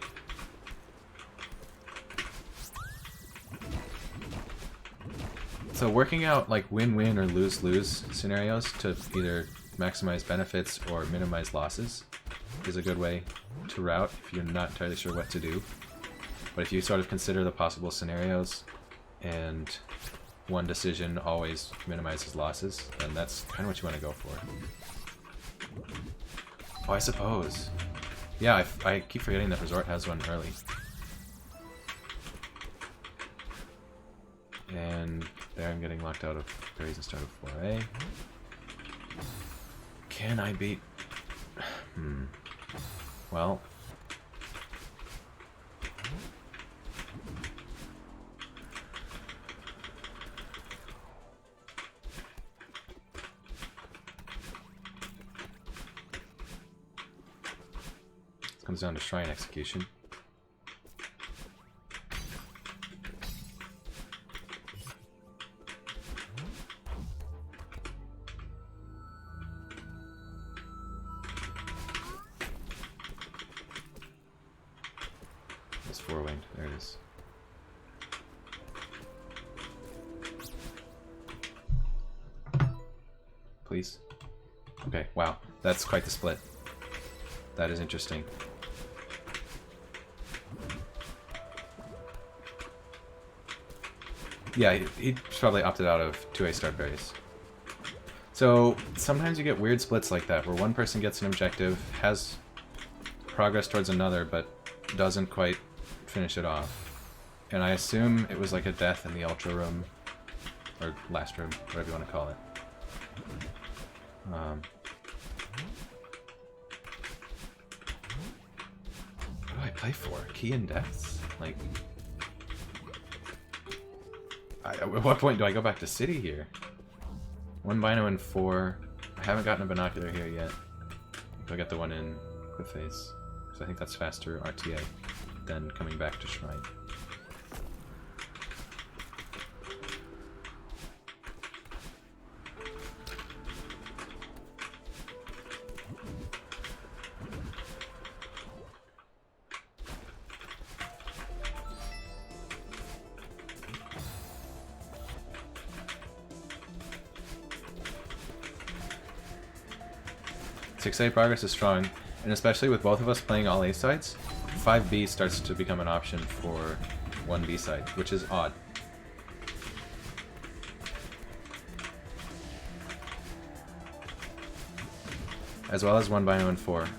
So working out like win-win or lose-lose scenarios to either maximize benefits or minimize losses is a good way to route if you're not entirely sure what to do. But if you sort of consider the possible scenarios and one decision always minimizes losses, then that's kind of what you want to go for. Oh, I suppose. Yeah, I keep forgetting that Resort has one early. And there I'm getting locked out of berries and start of 4A. Can I beat... Well... It comes down to Shrine Execution. It's 4-winged. There it is. Please. Okay, wow. That's quite the split. That is interesting. Yeah, he probably opted out of 2A start berries. So sometimes you get weird splits like that, where one person gets an objective, has progress towards another, but doesn't quite finish it off. And I assume it was like a death in the Ultra Room, or last room, whatever you want to call it. What do I play for? Key and deaths? Like, at what point do I go back to city here? 1 Bino and 4. I haven't gotten a binocular here yet. I'll get the one in Cliff Face, because I think that's faster RTA than coming back to Shrine. A progress is strong, and especially with both of us playing all A sides, 5B starts to become an option for 1B side, which is odd. As well as 1 Bino and 4. God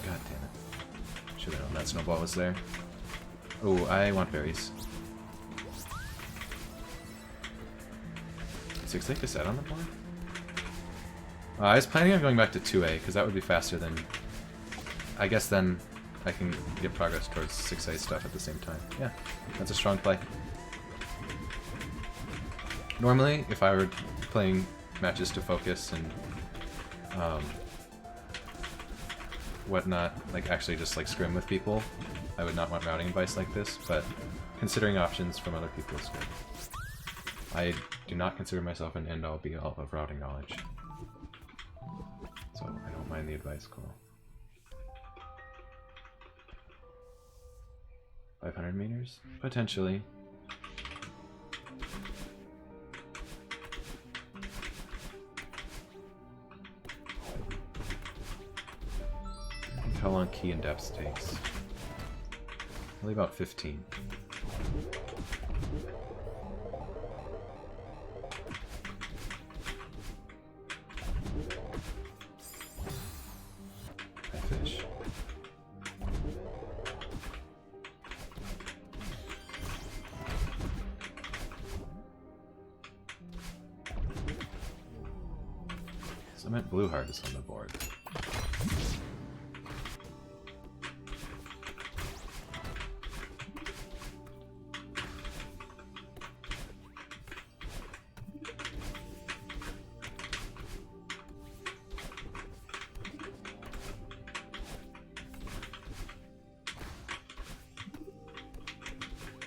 damn it. Should have known that snowball was there. Oh, I want berries. 6 cassette on the board? I was planning on going back to 2A, because that would be faster than... I guess then I can get progress towards 6A stuff at the same time. Yeah, that's a strong play. Normally, if I were playing matches to focus and whatnot, like actually just like scrim with people, I would not want routing advice like this, but considering options from other people is good. I do not consider myself an end-all be-all of routing knowledge. So I don't mind the advice call. 500 meters? Potentially. How long key and depth takes? Only about 15. Blue heart is on the board.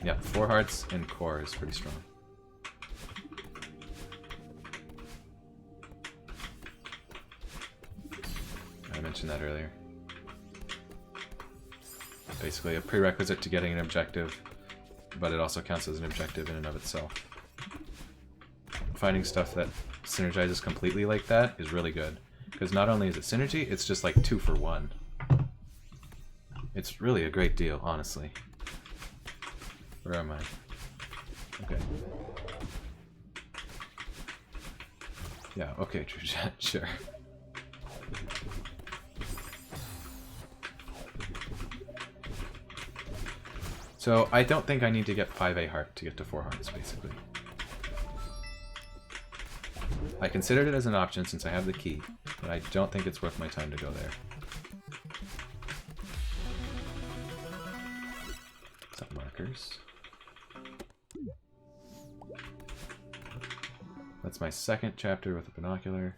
Yeah, 4 hearts and core is pretty strong. That earlier. Basically a prerequisite to getting an objective, but it also counts as an objective in and of itself. Finding stuff that synergizes completely like that is really good, because not only is it synergy, it's just like 2 for 1. It's really a great deal, honestly. Where am I? Okay. Yeah, okay, True Chat, sure. So I don't think I need to get 5A heart to get to 4 hearts, basically. I considered it as an option since I have the key, but I don't think it's worth my time to go there. Set markers. That's my second chapter with a binocular.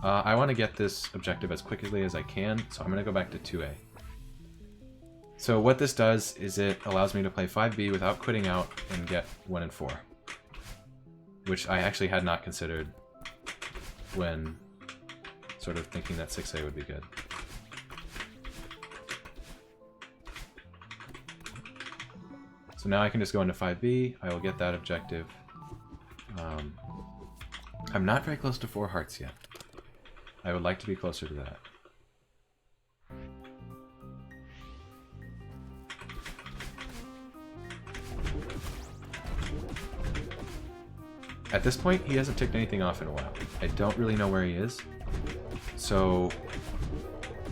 I want to get this objective as quickly as I can, so I'm going to go back to 2A. So what this does is it allows me to play 5B without quitting out and get 1 and 4. Which I actually had not considered when sort of thinking that 6A would be good. So now I can just go into 5B, I will get that objective. I'm not very close to 4 hearts yet. I would like to be closer to that. At this point, he hasn't ticked anything off in a while. I don't really know where he is, so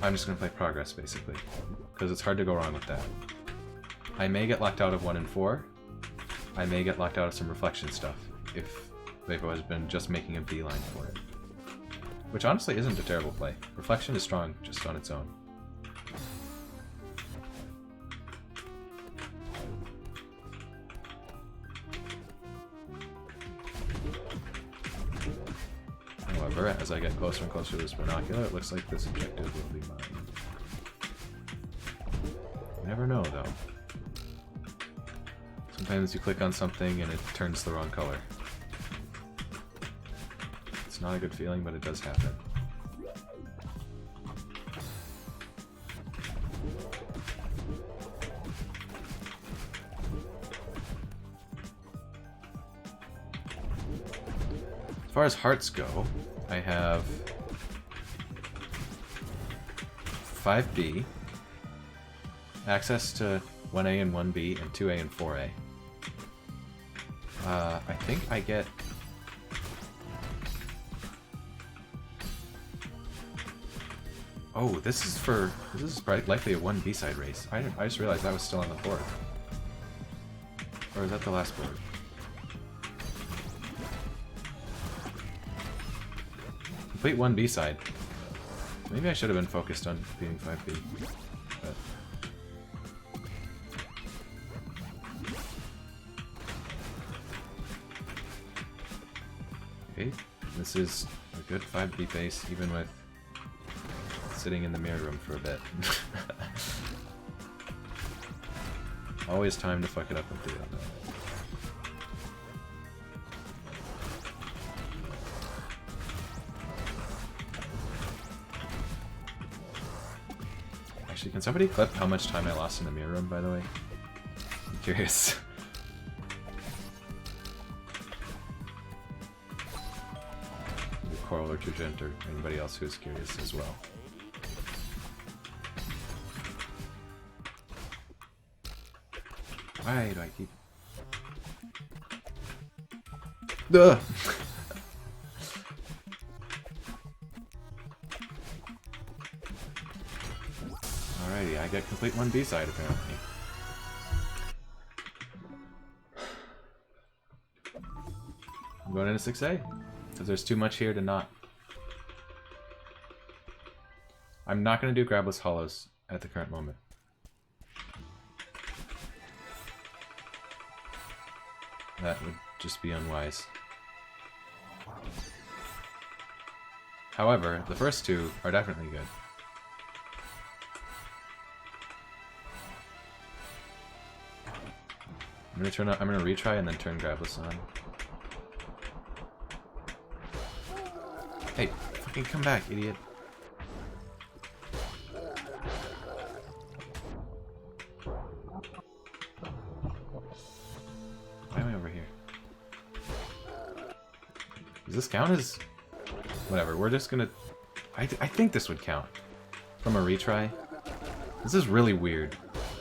I'm just going to play Progress, basically, because it's hard to go wrong with that. I may get locked out of 1 and 4. I may get locked out of some Reflection stuff, if Vapo has been just making a beeline for it. Which honestly isn't a terrible play. Reflection is strong just on its own. However, as I get closer and closer to this binocular, it looks like this objective will be mine. You never know, though. Sometimes you click on something and it turns the wrong color. It's not a good feeling, but it does happen. As far as hearts go, I have 5B, access to 1A and 1B, and 2A and 4A. I think I get... Oh, this is probably likely a 1B side race. I just realized that was still on the board. Or is that the last board? Complete 1B side. Maybe I should have been focused on beating 5B. But... Okay, this is a good 5B base, even with sitting in the mirror room for a bit. Always time to fuck it up and do it. Actually, can somebody clip how much time I lost in the mirror room, by the way? I'm curious. Coral or Trugent or anybody else who's curious as well. Why do I keep... Ugh! Alrighty, I get complete 1B side apparently. I'm going into 6A, because there's too much here to not. I'm not going to do Grabless Hollows at the current moment. That would just be unwise. However, the first two are definitely good. I'm gonna retry and then turn Grabless on. Hey, fucking come back, idiot. Why am I over here? Does this count as... Whatever, we're just gonna... I think this would count. From a retry. This is really weird.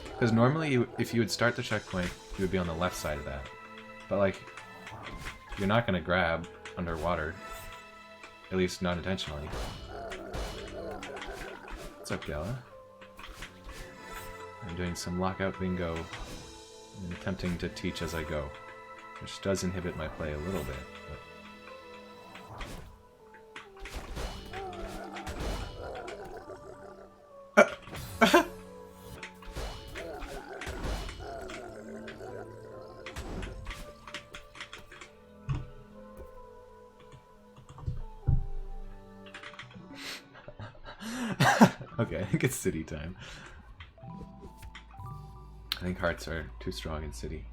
Because normally, if you would start the checkpoint, you would be on the left side of that. But like, you're not gonna grab underwater. At least not intentionally. What's up, Gala? I'm doing some Lockout bingo and attempting to teach as I go. Which does inhibit my play a little bit, but... Okay, I think it's city time. I think hearts are too strong in city.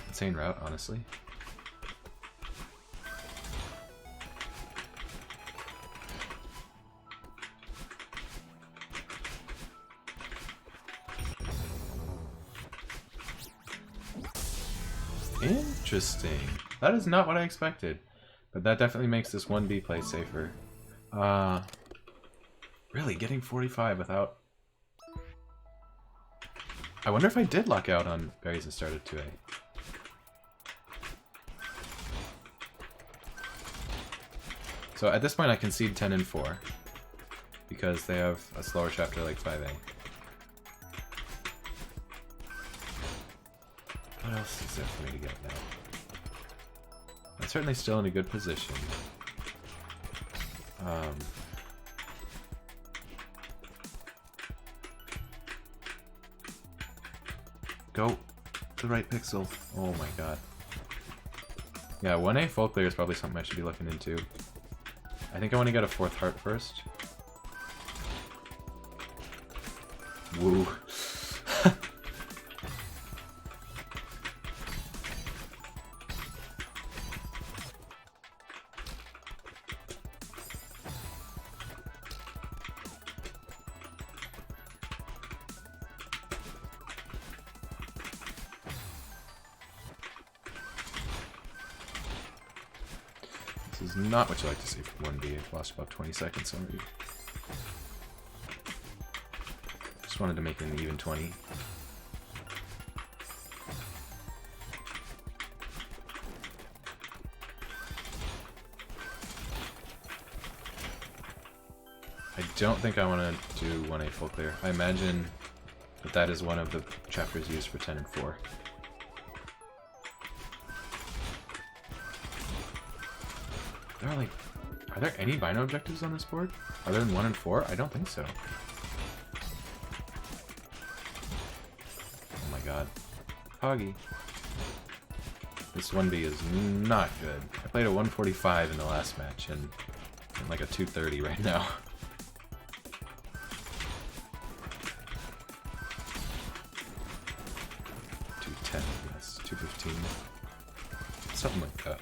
Insane route, honestly. Interesting. That is not what I expected. But that definitely makes this 1B play safer. Really, getting 45 without... I wonder if I did luck out on berries and started 2A. So at this point I concede 10 and 4. Because they have a slower chapter like 5A. What else is there for me to get now? I'm certainly still in a good position. Go the right pixel. Oh my god. Yeah, 1A full clear is probably something I should be looking into. I think I want to get a 4th heart first. Woo. This is not what you like to see from 1B. I've lost about 20 seconds already. Just wanted to make it an even 20. I don't think I want to do 1A full clear. I imagine that that is one of the chapters used for 10 and 4. Are there any Bino objectives on this board? Other than 1 and 4? I don't think so. Oh my god. Hoggy. This 1B is not good. I played a 145 in the last match, and I'm like a 230 right now. Yes, 215. Something like that.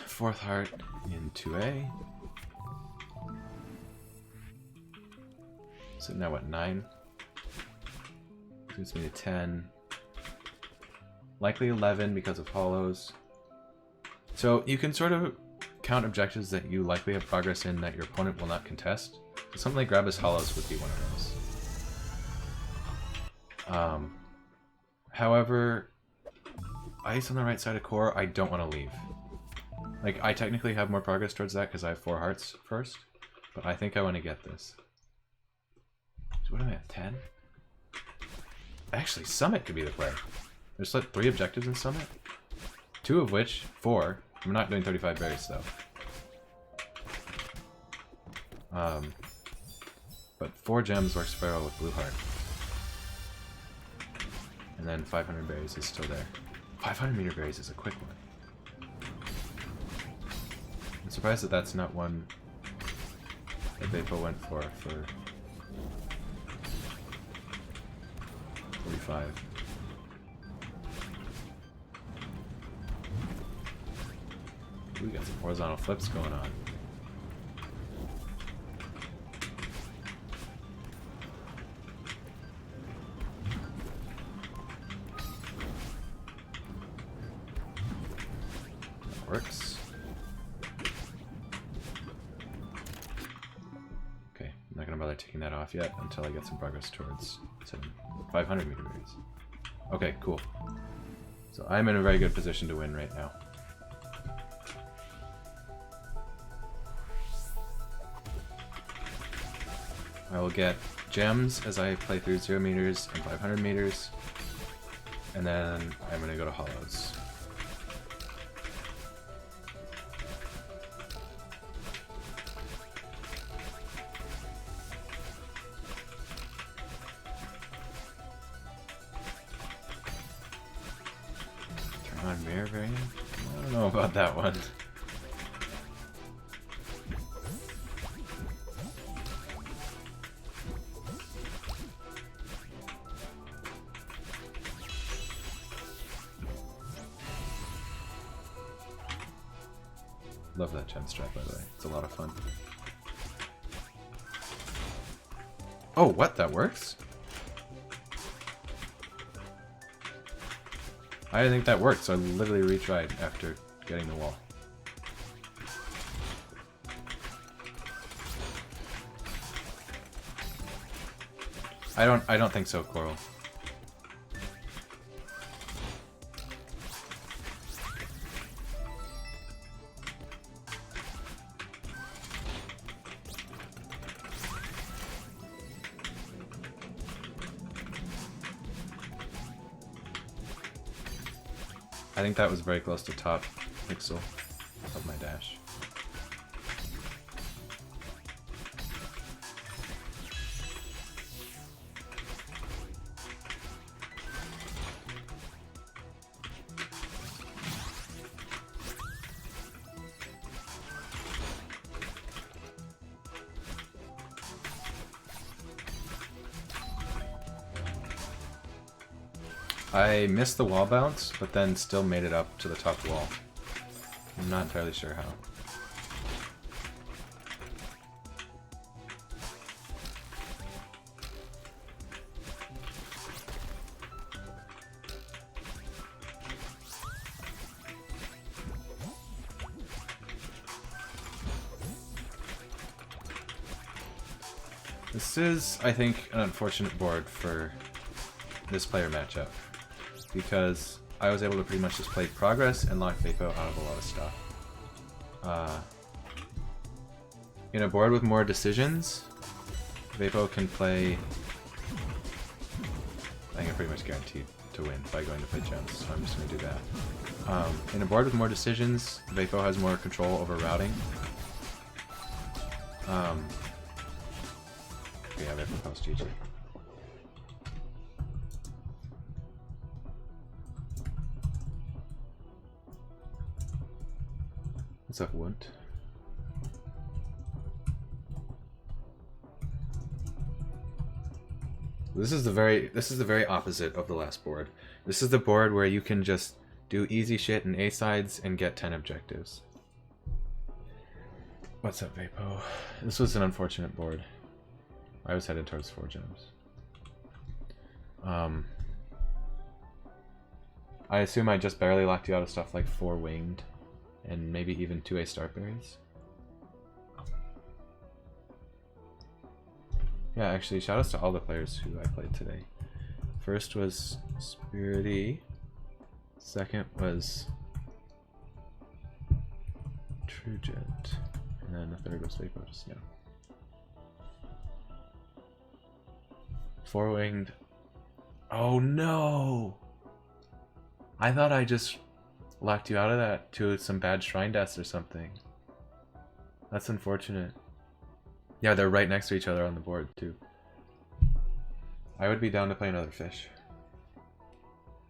Fourth heart in 2A. So now what, 9? Gives me a 10. Likely 11 because of hollows. So you can sort of count objectives that you likely have progress in that your opponent will not contest. So something like grab his hollows would be one of those. However, ice on the right side of core, I don't want to leave. Like, I technically have more progress towards that because I have 4 hearts first, but I think I want to get this. So what am I at, 10? Actually, Summit could be the play. There's like 3 objectives in Summit. 2 of which, 4. I'm not doing 35 berries though. But 4 gems works very well with Blue Heart. And then 500 berries is still there. 500 meter berries is a quick one. I'm surprised that that's not one that Vapo went for 45. We got some horizontal flips going on. That works. Okay, I'm not gonna bother taking that off yet until I get some progress towards 500 meter berries. Okay, cool. So I'm in a very good position to win right now. I will get gems as I play through 0 meters and 500 meters, and then I'm going to go to hollows. Turn on mirror variant? I don't know about that one. Love that gem strat, by the way. It's a lot of fun. Oh, what? That works? I didn't think that worked, so I literally retried after getting the wall. I don't think so, Coral. I think that was very close to top pixel of my dash. I missed the wall bounce, but then still made it up to the top wall. I'm not entirely sure how. This is, I think, an unfortunate board for this player matchup, because I was able to pretty much just play progress and lock Vapo out of a lot of stuff. In a board with more decisions, Vapo can play... I think I'm pretty much guaranteed to win by going to play gems, so I'm just going to do that. In a board with more decisions, Vapo has more control over routing. Yeah, Vapo post GG. What's up, Wunt? This is the very opposite of the last board. This is the board where you can just do easy shit in A sides and get 10 objectives. What's up, Vapo? This was an unfortunate board. I was headed towards 4 gems. I assume I just barely locked you out of stuff like 4 winged. And maybe even 2A Starberries. Yeah, actually, shoutouts to all the players who I played today. First was Spirity. Second was Trujet. And then the third was Vapo just now. 4-winged. Oh no! I thought I just locked you out of that to some bad shrine deaths or something. That's unfortunate. Yeah, they're right next to each other on the board too. I would be down to play another fish.